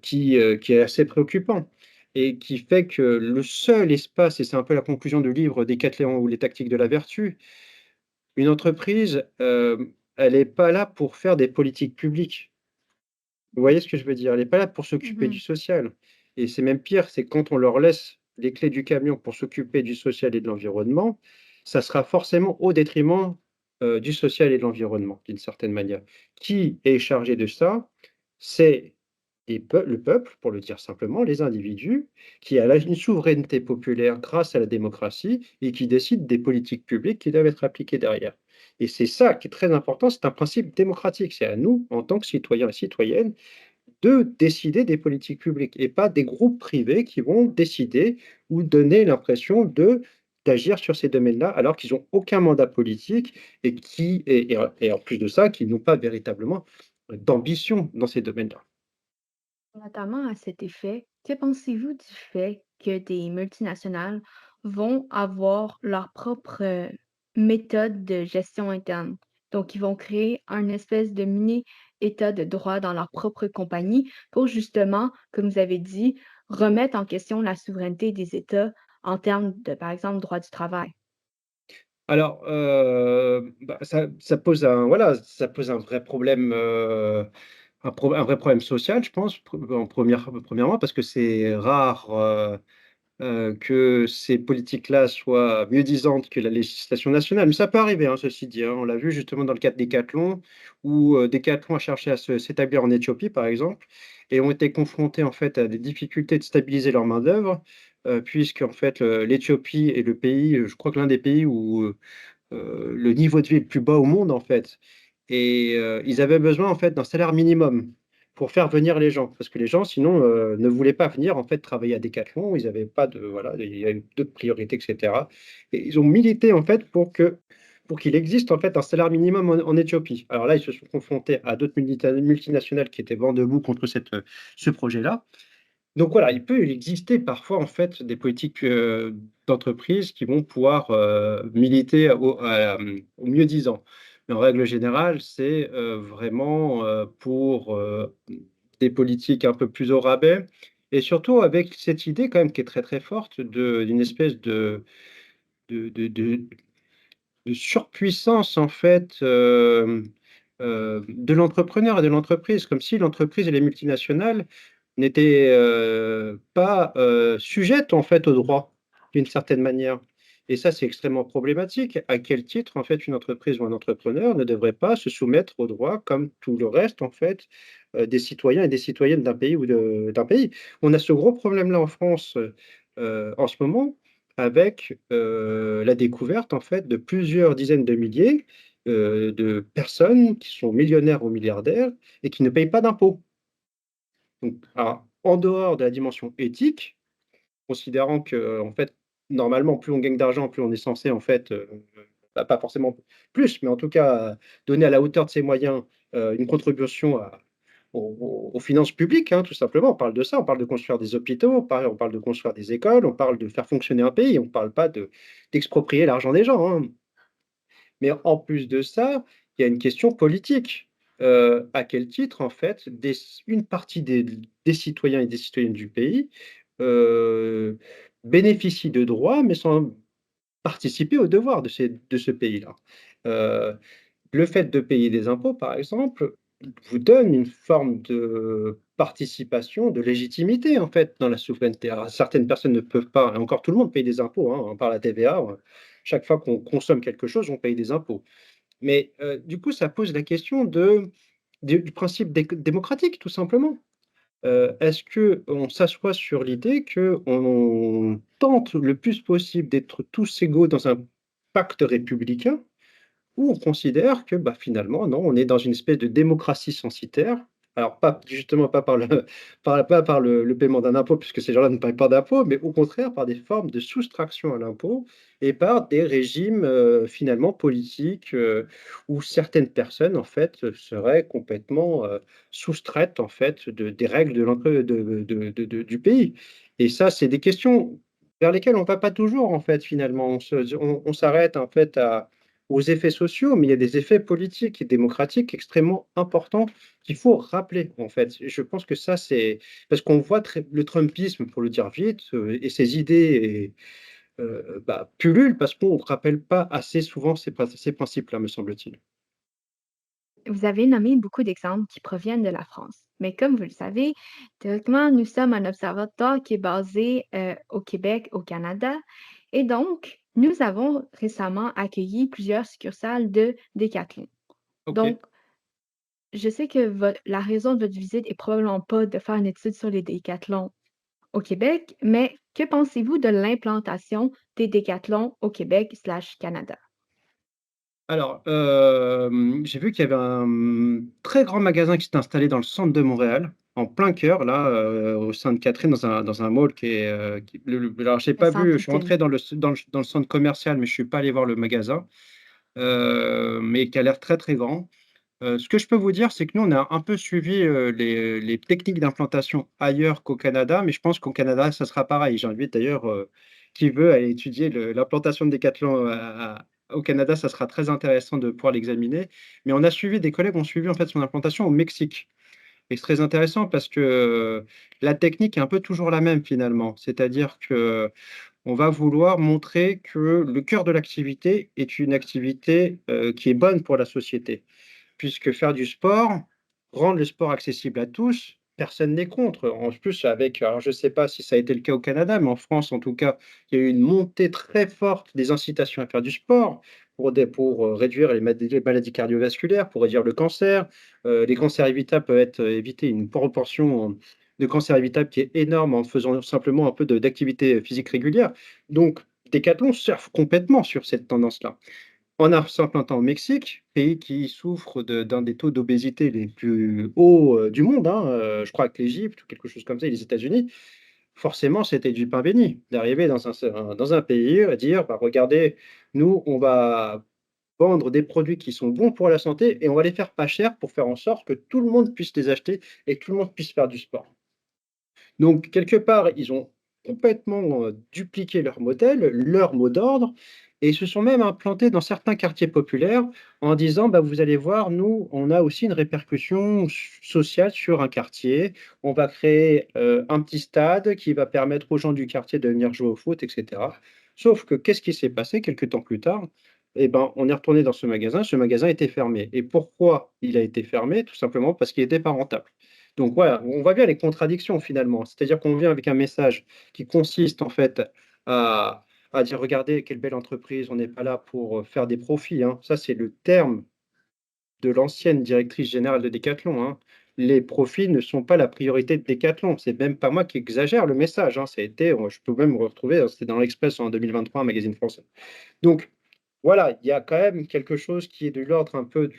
[SPEAKER 3] qui est assez préoccupant et qui fait que le seul espace et c'est un peu la conclusion du livre Décathlon ou les tactiques de la vertu, une entreprise, elle est pas là pour faire des politiques publiques. Vous voyez ce que je veux dire? Elle est pas là pour s'occuper du
[SPEAKER 1] Mhm.
[SPEAKER 3] social et c'est même pire, c'est quand on leur laisse les clés du camion pour s'occuper du social et de l'environnement, ça sera forcément au détriment, du social et de l'environnement, d'une certaine manière. Qui est chargé de ça? C'est le peuple, pour le dire simplement, les individus qui a une souveraineté populaire grâce à la démocratie et qui décident des politiques publiques qui doivent être appliquées derrière. Et c'est ça qui est très important, c'est un principe démocratique. C'est à nous, en tant que citoyens et citoyennes, de décider des politiques publiques et pas des groupes privés qui vont décider ou donner l'impression d'agir sur ces domaines-là, alors qu'ils ont aucun mandat politique et en plus de ça, qu'ils n'ont pas véritablement d'ambition dans ces domaines-là.
[SPEAKER 1] Notamment à cet effet, que pensez-vous du fait que des multinationales vont avoir leur propre méthode de gestion interne? Donc, ils vont créer un espèce de mini-état de droit dans leur propre compagnie pour justement, comme vous avez dit, remettre en question la souveraineté des États en termes de, par exemple, droit du travail.
[SPEAKER 3] Alors, bah, ça pose un voilà, ça pose un vrai problème, un vrai problème social, je pense, premièrement parce que c'est rare, que ces politiques-là soient mieux-disantes que la législation nationale. Mais ça peut arriver, hein, ceci dit, hein. On l'a vu justement dans le cas de Decathlon, où, Decathlon a cherché à s'établir en Éthiopie, par exemple, et ont été confrontés, en fait, à des difficultés de stabiliser leur main-d'œuvre, puisqu'en fait, l'Éthiopie est le pays, je crois que l'un des pays où, le niveau de vie le plus bas au monde, en fait. Et ils avaient besoin, en fait, d'un salaire minimum pour faire venir les gens. Parce que les gens, sinon, ne voulaient pas venir, en fait, travailler à Decathlon. Ils avaient pas de voilà, il y a eu d'autres priorités et cetera. Et ils ont milité, en fait, pour qu'il existe, en fait, un salaire minimum en Éthiopie. Alors là, ils se sont confrontés à d'autres multinationales qui étaient vent debout contre ce projet-là. Donc voilà, il exister parfois, en fait, des politiques, d'entreprise qui vont pouvoir, militer au mieux-disant. Mais en règle générale, c'est, vraiment, pour, des politiques un peu plus au rabais et surtout avec cette idée quand même qui est très, très forte d'une espèce de de de de surpuissance en fait, de l'entrepreneur et de l'entreprise. Comme si l'entreprise et les multinationales n'étaient, pas, sujettes en fait au droit, d'une certaine manière. Et ça, c'est extrêmement problématique. À quel titre en fait une entreprise ou un entrepreneur ne devrait pas se soumettre au droit comme tout le reste en fait, des citoyens et des citoyennes d'un pays ou d'un pays? On a ce gros problème-là en France, en ce moment avec, la découverte en fait de plusieurs dizaines de milliers, de personnes qui sont millionnaires ou milliardaires et qui ne payent pas d'impôts. Donc alors, en dehors de la dimension éthique, considérant que en fait, normalement, plus on gagne d'argent, plus on est censé en fait, bah, pas forcément plus, mais en tout cas, donner à la hauteur de ses moyens, une contribution aux finances publiques, hein, tout simplement. On parle de ça, on parle de construire des hôpitaux, on parle de construire des écoles, on parle de faire fonctionner un pays, on ne parle pas d'exproprier l'argent des gens, hein. Mais en plus de ça, il y a une question politique. À quel titre, en fait, une partie des citoyens et des citoyennes du pays euh, bénéficient de droits, mais sans participer aux devoirs de ce pays-là. Euh, le fait de payer des impôts, par exemple, vous donne une forme de participation, de légitimité, en fait, dans la souveraineté. Alors, certaines personnes ne peuvent pas, et encore tout le monde paye des impôts, hein, par la TVA. Chaque fois qu'on consomme quelque chose, on paye des impôts. Mais du coup, ça pose la question du principe démocratique, tout simplement. Est-ce qu'on s'assoit sur l'idée qu'on tente le plus possible d'être tous égaux dans un pacte républicain, ou on considère que, bah, finalement, non, on est dans une espèce de démocratie censitaire. Alors pas justement pas par le pas par le paiement d'un impôt, puisque ces gens-là ne paient pas d'impôts, mais au contraire par des formes de soustraction à l'impôt et par des régimes, finalement politiques, où certaines personnes, en fait, seraient complètement, soustraites, en fait, des règles de l'entre du pays. Et ça, c'est des questions vers lesquelles on ne va pas toujours, en fait, finalement. On s'arrête, en fait, aux effets sociaux, mais il y a des effets politiques et démocratiques extrêmement importants qu'il faut rappeler, en fait. Je pense que ça, c'est parce qu'on voit le Trumpisme, pour le dire vite, et ses idées bah, pullulent parce qu'on ne rappelle pas assez souvent ces principes-là, me semble-t-il.
[SPEAKER 1] Vous avez nommé beaucoup d'exemples qui proviennent de la France. Mais comme vous le savez, théoriquement, nous sommes un observatoire qui est basé au Québec, au Canada. Et donc, nous avons récemment accueilli plusieurs succursales de Decathlon.
[SPEAKER 3] Ok.
[SPEAKER 1] Donc, je sais que la raison de votre visite est probablement pas de faire une étude sur les décathlons au Québec, mais que pensez-vous de l'implantation des décathlons au Québec/Canada?
[SPEAKER 3] Alors, j'ai vu qu'il y avait un très grand magasin qui s'est installé dans le centre de Montréal, en plein cœur, là, au Sainte-Catherine, dans un mall qui est. Alors, j'ai
[SPEAKER 1] Le
[SPEAKER 3] pas vu, je suis
[SPEAKER 1] centre-ville.
[SPEAKER 3] rentré dans le centre commercial, mais je suis pas allé voir le magasin, mais qui a l'air très très grand. Ce que je peux vous dire, c'est que nous, on a un peu suivi les techniques d'implantation ailleurs qu'au Canada, mais je pense qu'au Canada, ça sera pareil. J'invite d'ailleurs qui veut aller étudier l'implantation de Decathlon au Canada, ça sera très intéressant de pouvoir l'examiner. Mais on a suivi, des collègues ont suivi en fait son implantation au Mexique. Et c'est très intéressant parce que la technique est un peu toujours la même finalement. C'est-à-dire que on va vouloir montrer que le cœur de l'activité est une activité qui est bonne pour la société. Puisque faire du sport, rendre le sport accessible à tous, personne n'est contre. En plus, alors je ne sais pas si ça a été le cas au Canada, mais en France, en tout cas, il y a eu une montée très forte des incitations à faire du sport pour réduire les maladies cardiovasculaires, pour réduire le cancer. Les cancers évitables peuvent être évités, une proportion de cancers évitables qui est énorme en faisant simplement un peu d'activité physique régulière. Donc, Decathlon surfe complètement sur cette tendance-là. En s'implantant au Mexique, pays qui souffre d'un des taux d'obésité les plus hauts, du monde, hein, je crois que l'Égypte ou quelque chose comme ça et les États-Unis, forcément, c'était du pain béni d'arriver dans un pays à dire: «Bah, regardez, nous, on va vendre des produits qui sont bons pour la santé et on va les faire pas cher pour faire en sorte que tout le monde puisse les acheter et que tout le monde puisse faire du sport». Donc quelque part, ils ont complètement, dupliqué leur modèle, leur mot d'ordre et ils se sont même implantés dans certains quartiers populaires en disant: «Bah, vous allez voir, nous, on a aussi une répercussion sociale sur un quartier. On va créer, un petit stade qui va permettre aux gens du quartier de venir jouer au foot» et cetera. Sauf que qu'est-ce qui s'est passé quelque temps plus tard? Eh ben, on est retourné dans ce magasin était fermé et pourquoi il a été fermé? Tout simplement parce qu'il était pas rentable. Donc voilà, on voit bien les contradictions finalement. C'est-à-dire qu'on vient avec un message qui consiste en fait à, à dire: «Regardez quelle belle entreprise, on n'est pas là pour, faire des profits», hein. Ça, c'est le terme de l'ancienne directrice générale de Decathlon, hein. Les profits ne sont pas la priorité de Decathlon. C'est même pas moi qui exagère le message, hein. Ça a été, je peux même retrouver, hein, c'était dans l'Express en 2023, un magazine français. Donc voilà, il y a quand même quelque chose qui est de l'ordre un peu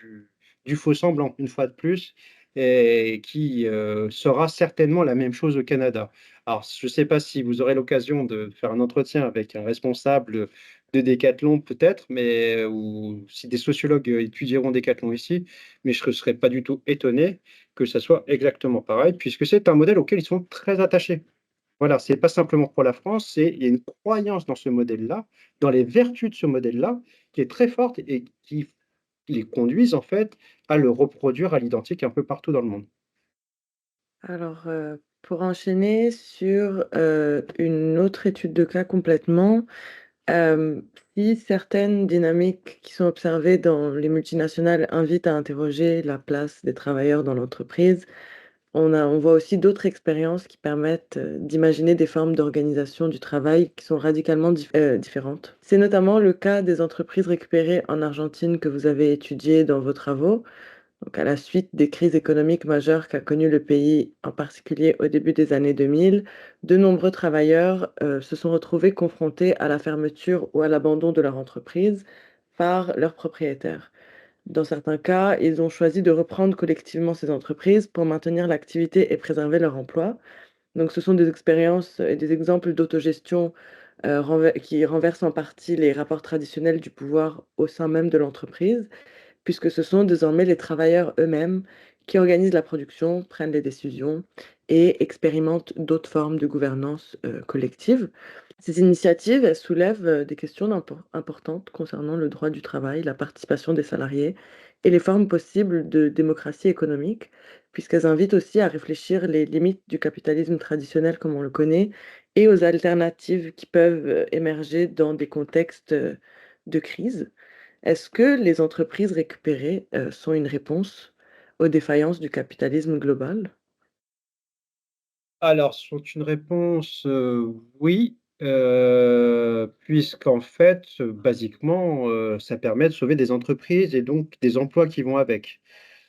[SPEAKER 3] du faux semblant, une fois de plus, et qui, sera certainement la même chose au Canada. Alors, je ne sais pas si vous aurez l'occasion de faire un entretien avec un responsable de Decathlon peut-être, mais ou si des sociologues, étudieront Decathlon ici, mais je ne serais pas du tout étonné que ça soit exactement pareil, puisque c'est un modèle auquel ils sont très attachés. Voilà, c'est pas simplement pour la France, il y a une croyance dans ce modèle-là, dans les vertus de ce modèle-là, qui est très forte et qui les conduisent en fait à le reproduire à l'identique un peu partout dans le monde.
[SPEAKER 2] Alors, pour enchaîner sur, une autre étude de cas complètement, hem, si certaines dynamiques qui sont observées dans les multinationales invitent à interroger la place des travailleurs dans l'entreprise, on voit aussi d'autres expériences qui permettent, d'imaginer des formes d'organisation du travail qui sont radicalement différentes. C'est notamment le cas des entreprises récupérées en Argentine que vous avez étudié dans vos travaux. Donc, à la suite des crises économiques majeures qu'a connues le pays, en particulier au début des années 2000, de nombreux travailleurs se sont retrouvés confrontés à la fermeture ou à l'abandon de leur entreprise par leurs propriétaires. Dans certains cas, ils ont choisi de reprendre collectivement ces entreprises pour maintenir l'activité et préserver leur emploi. Donc, ce sont des expériences et des exemples d'autogestion qui renversent en partie les rapports traditionnels du pouvoir au sein même de l'entreprise, puisque ce sont désormais les travailleurs eux-mêmes qui organisent la production, prennent les décisions et expérimentent d'autres formes de gouvernance collective. Ces initiatives, elles soulèvent des questions importantes concernant le droit du travail, la participation des salariés et les formes possibles de démocratie économique, puisqu'elles invitent aussi à réfléchir les limites du capitalisme traditionnel comme on le connaît et aux alternatives qui peuvent émerger dans des contextes de crise. Est-ce que les entreprises récupérées, sont une réponse aux défaillances du capitalisme global?
[SPEAKER 3] Alors, sont une réponse, oui, puisqu'en fait, basiquement, ça permet de sauver des entreprises et donc des emplois qui vont avec.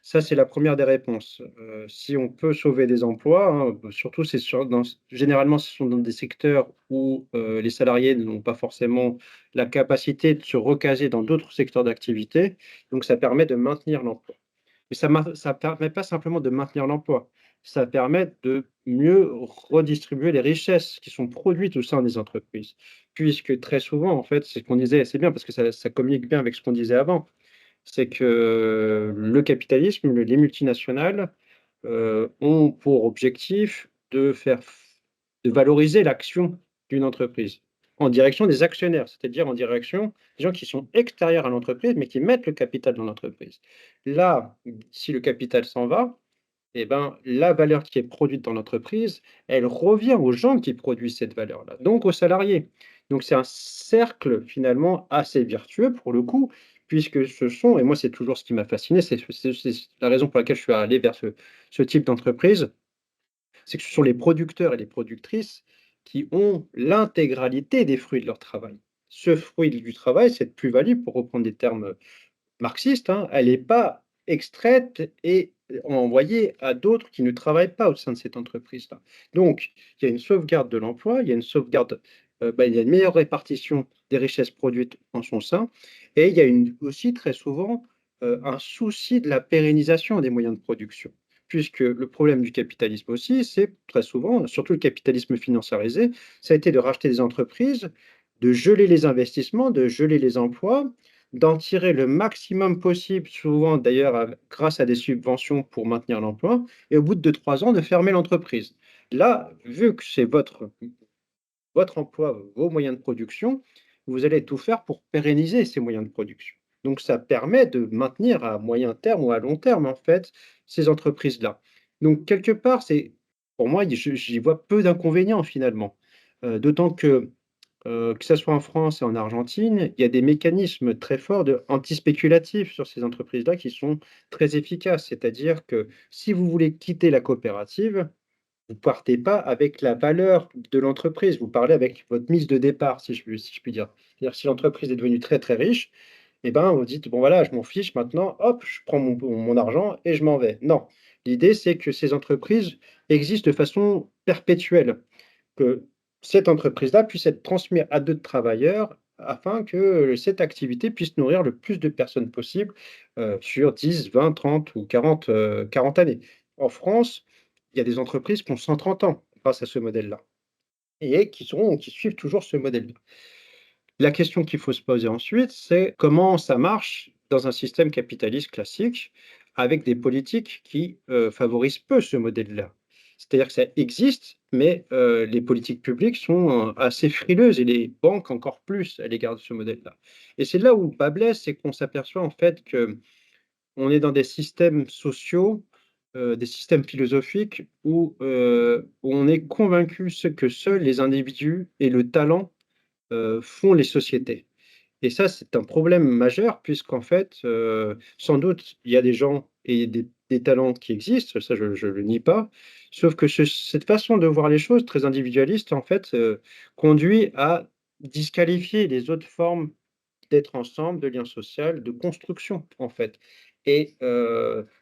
[SPEAKER 3] Ça, c'est la première des réponses. Si on peut sauver des emplois, hein, surtout c'est sur généralement, ce sont dans des secteurs où, les salariés n'ont pas forcément la capacité de se recaser dans d'autres secteurs d'activité, donc ça permet de maintenir l'emploi. Mais ça permet pas simplement de maintenir l'emploi, ça permet de mieux redistribuer les richesses qui sont produites au sein des entreprises. Puisque très souvent, en fait, c'est ce qu'on disait, c'est bien parce que ça communique bien avec ce qu'on disait avant, c'est que le capitalisme, les multinationales, ont pour objectif de valoriser l'action d'une entreprise en direction des actionnaires, c'est-à-dire en direction des gens qui sont extérieurs à l'entreprise, mais qui mettent le capital dans l'entreprise. Là, si le capital s'en va, et ben, la valeur qui est produite dans l'entreprise, elle revient aux gens qui produisent cette valeur-là, donc aux salariés. Donc c'est un cercle finalement assez vertueux pour le coup, puisque ce sont et moi c'est toujours ce qui m'a fasciné, c'est la raison pour laquelle je suis allé vers ce type d'entreprise, c'est que ce sont les producteurs et les productrices qui ont l'intégralité des fruits de leur travail. Ce fruit du travail, cette plus-value, pour reprendre des termes marxiste, hein, elle n'est pas extraite et envoyée à d'autres qui ne travaillent pas au sein de cette entreprise-là. Donc, il y a une sauvegarde de l'emploi, il y a une sauvegarde, il y a une meilleure répartition des richesses produites en son sein et il y a aussi très souvent, un souci de la pérennisation des moyens de production. Puisque le problème du capitalisme aussi, c'est très souvent, surtout le capitalisme financiarisé, ça a été de racheter des entreprises, de geler les investissements, de geler les emplois, d'en tirer le maximum possible, souvent d'ailleurs grâce à des subventions pour maintenir l'emploi, et au bout de 3 ans, de fermer l'entreprise. Là, vu que c'est votre emploi, vos moyens de production, vous allez tout faire pour pérenniser ces moyens de production. Donc ça permet de maintenir à moyen terme ou à long terme, en fait, ces entreprises-là. Donc quelque part, pour moi, j'y vois peu d'inconvénients finalement. D'autant que ça soit en France et en Argentine, il y a des mécanismes très forts antispéculatifs sur ces entreprises-là qui sont très efficaces. C'est-à-dire que si vous voulez quitter la coopérative, vous partez pas avec la valeur de l'entreprise, vous parlez avec votre mise de départ, si je puis dire. C'est-à-dire si l'entreprise est devenue très, très riche, et ben, vous dites: «Bon voilà, je m'en fiche maintenant, hop, je prends mon argent et je m'en vais». Non, l'idée c'est que ces entreprises existent de façon perpétuelle, que cette entreprise-là puisse être transmise à d'autres travailleurs afin que cette activité puisse nourrir le plus de personnes possible, sur 10, 20, 30 ou 40 années. En France, il y a des entreprises qui ont 130 ans grâce à ce modèle-là et qui suivent toujours ce modèle-là. La question qu'il faut se poser ensuite, c'est comment ça marche dans un système capitaliste classique avec des politiques qui, favorisent peu ce modèle-là? C'est-à-dire que ça existe, mais les politiques publiques sont assez frileuses et les banques encore plus à l'égard de ce modèle-là. Et c'est là où le bât blesse, c'est qu'on s'aperçoit en fait qu'on est dans des systèmes sociaux, des systèmes philosophiques où on est convaincu que seuls les individus et le talent font les sociétés. Et ça, c'est un problème majeur puisqu'en fait, sans doute, il y a des gens et des talents qui existent, ça je le nie pas, sauf que cette façon de voir les choses très individualiste, en fait, conduit à disqualifier les autres formes d'être ensemble, de lien social, de construction, en fait et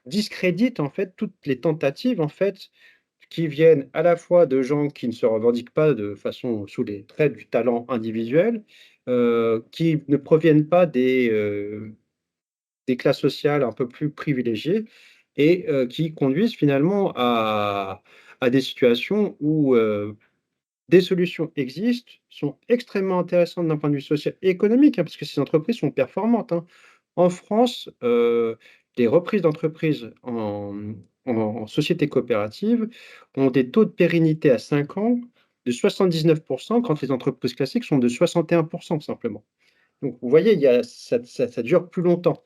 [SPEAKER 3] discrédite, en fait, toutes les tentatives, en fait, qui viennent à la fois de gens qui ne se revendiquent pas de façon sous les traits du talent individuel, qui ne proviennent pas des classes sociales un peu plus privilégiées et qui conduisent finalement à des situations où, des solutions existent, sont extrêmement intéressantes d'un point de vue social et économique, hein, parce que ces entreprises sont performantes, hein. En France, les reprises d'entreprises en société coopérative ont des taux de pérennité à 5 ans de 79 quand les entreprises classiques sont de 61 simplement. Donc vous voyez, il y a ça dure plus longtemps.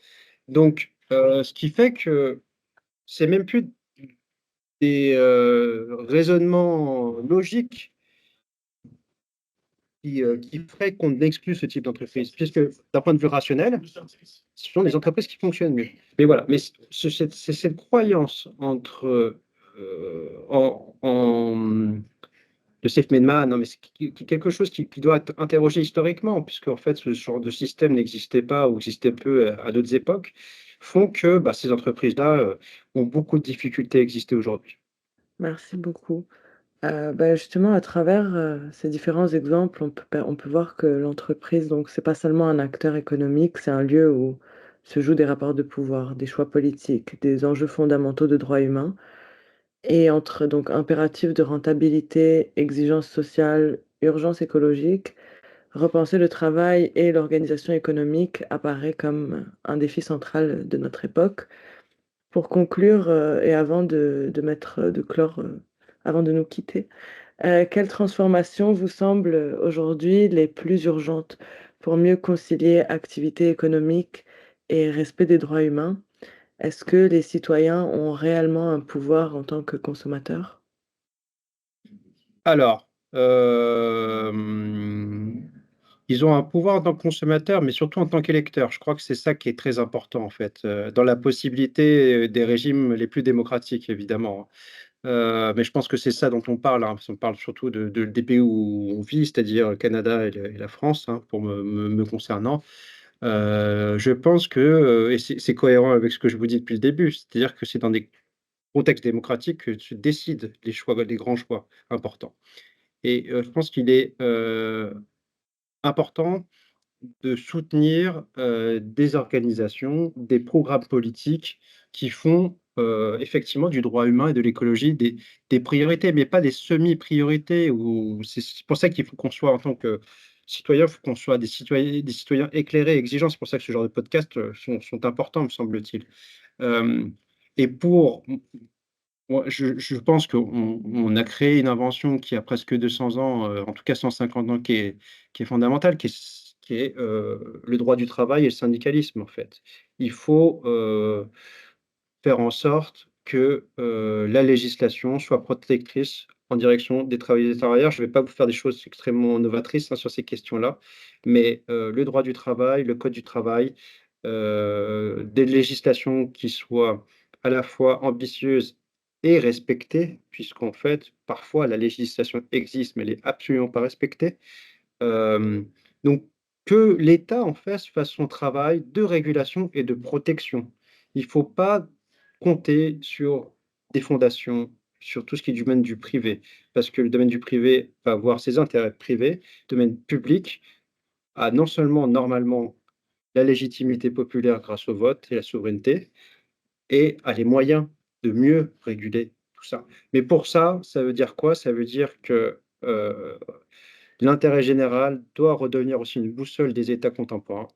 [SPEAKER 3] Donc ce qui fait que c'est même plus des, raisonnements logiques qui ferait qu'on exclut ce type d'entreprise, puisque d'un point de vue rationnel, ce sont les entreprises qui fonctionnent mieux. Mais voilà, mais c'est cette croyance entre le self-made man, non, mais c'est quelque chose qui doit être interrogé historiquement, puisque en fait, ce genre de système n'existait pas ou existait peu à d'autres époques, font que bah, ces entreprises-là ont beaucoup de difficultés à exister aujourd'hui.
[SPEAKER 2] Merci beaucoup. Justement, à travers, ces différents exemples, on peut voir que l'entreprise, donc, c'est pas seulement un acteur économique, c'est un lieu où se jouent des rapports de pouvoir, des choix politiques, des enjeux fondamentaux de droits humains et entre donc impératifs de rentabilité, exigences sociales, urgence écologique, repenser le travail et l'organisation économique apparaît comme un défi central de notre époque. Pour conclure, et de clore, avant de nous quitter, quelles transformations vous semblent, aujourd'hui les plus urgentes pour mieux concilier activité économique et respect des droits humains? Est-ce que les citoyens ont réellement un pouvoir en tant que consommateurs?
[SPEAKER 3] Alors, ils ont un pouvoir en tant que consommateurs, mais surtout en tant qu'électeurs. Je crois que c'est ça qui est très important, en fait, dans la possibilité, des régimes les plus démocratiques, évidemment, hein. Mais je pense que c'est ça dont on parle, hein, parce qu'on parle surtout des pays où on vit, c'est-à-dire le Canada et la France, hein, pour me concernant. Je pense que, et c'est cohérent avec ce que je vous dis depuis le début, c'est-à-dire que c'est dans des contextes démocratiques que se décident les choix, les grands choix importants. Et je pense qu'il est, important de soutenir, des organisations, des programmes politiques qui font, effectivement du droit humain et de l'écologie des priorités, mais pas des semi-priorités ou c'est pour ça qu'il faut qu'on soit en tant que citoyen, il faut qu'on soit des citoyens éclairés et exigeants. C'est pour ça que ce genre de podcasts, sont importants, me semble-t-il. Hem et pour moi, je pense qu'on a créé une invention qui a presque 200 ans, en tout cas 150 ans, qui est fondamentale, qui est le droit du travail et le syndicalisme, en fait. Il faut, faire en sorte que, la législation soit protectrice en direction des travailleuses et des travailleurs. Je ne vais pas vous faire des choses extrêmement novatrices, hein, sur ces questions-là, mais, le droit du travail, le code du travail, des législations qui soient à la fois ambitieuses et respectées, puisqu'en fait, parfois la législation existe, mais elle est absolument pas respectée. Hem, donc que l'État, en fait, fasse son travail de régulation et de protection. Il ne faut pas compter sur des fondations, sur tout ce qui est du domaine du privé, parce que le domaine du privé va avoir ses intérêts privés. Le domaine public a non seulement, normalement, la légitimité populaire grâce au vote et la souveraineté et a les moyens de mieux réguler tout ça. Mais pour ça, ça veut dire quoi? Ça veut dire que, l'intérêt général doit redevenir aussi une boussole des États contemporains,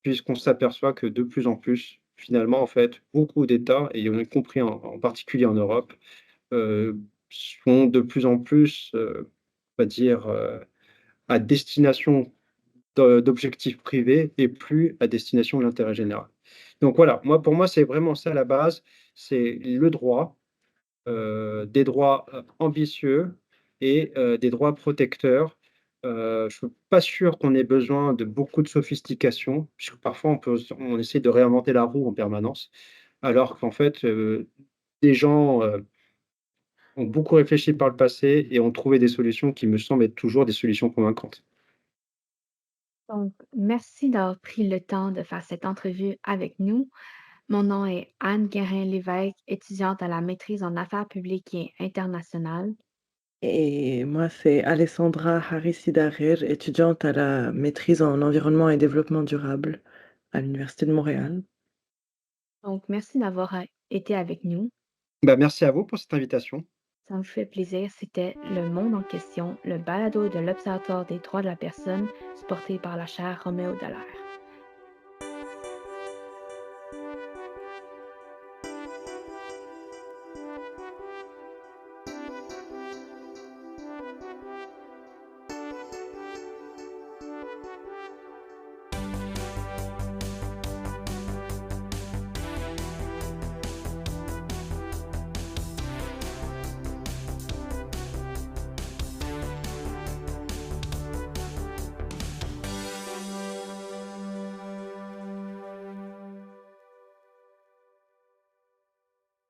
[SPEAKER 3] puisqu'on s'aperçoit que de plus en plus, finalement, en fait, beaucoup d'États, et on y compris en particulier en Europe, heu, sont de plus en plus, on va dire, à destination d'objectifs privés et plus à destination de l'intérêt général. Donc voilà, pour moi, c'est vraiment ça la base, c'est le droit, des droits, ambitieux et des droits protecteurs. Je suis pas sûr qu'on ait besoin de beaucoup de sophistication, puisque parfois on essaie de réinventer la roue en permanence, alors qu'en fait, des gens, ont beaucoup réfléchi par le passé et ont trouvé des solutions qui me semblent être toujours des solutions convaincantes.
[SPEAKER 1] Donc, merci d'avoir pris le temps de faire cette entrevue avec nous. Mon nom est Anne Guérin-Lévesque, étudiante à la maîtrise en affaires publiques et internationales.
[SPEAKER 2] Et moi, c'est Alessandra Harris-Sidarer, étudiante à la maîtrise en environnement et développement durable à l'Université de Montréal.
[SPEAKER 1] Donc, merci d'avoir été avec nous.
[SPEAKER 3] Bah, merci à vous pour cette invitation.
[SPEAKER 1] Ça me fait plaisir. C'était Le Monde en question, le balado de l'Observatoire des droits de la personne, supporté par la chaire Roméo Dallaire.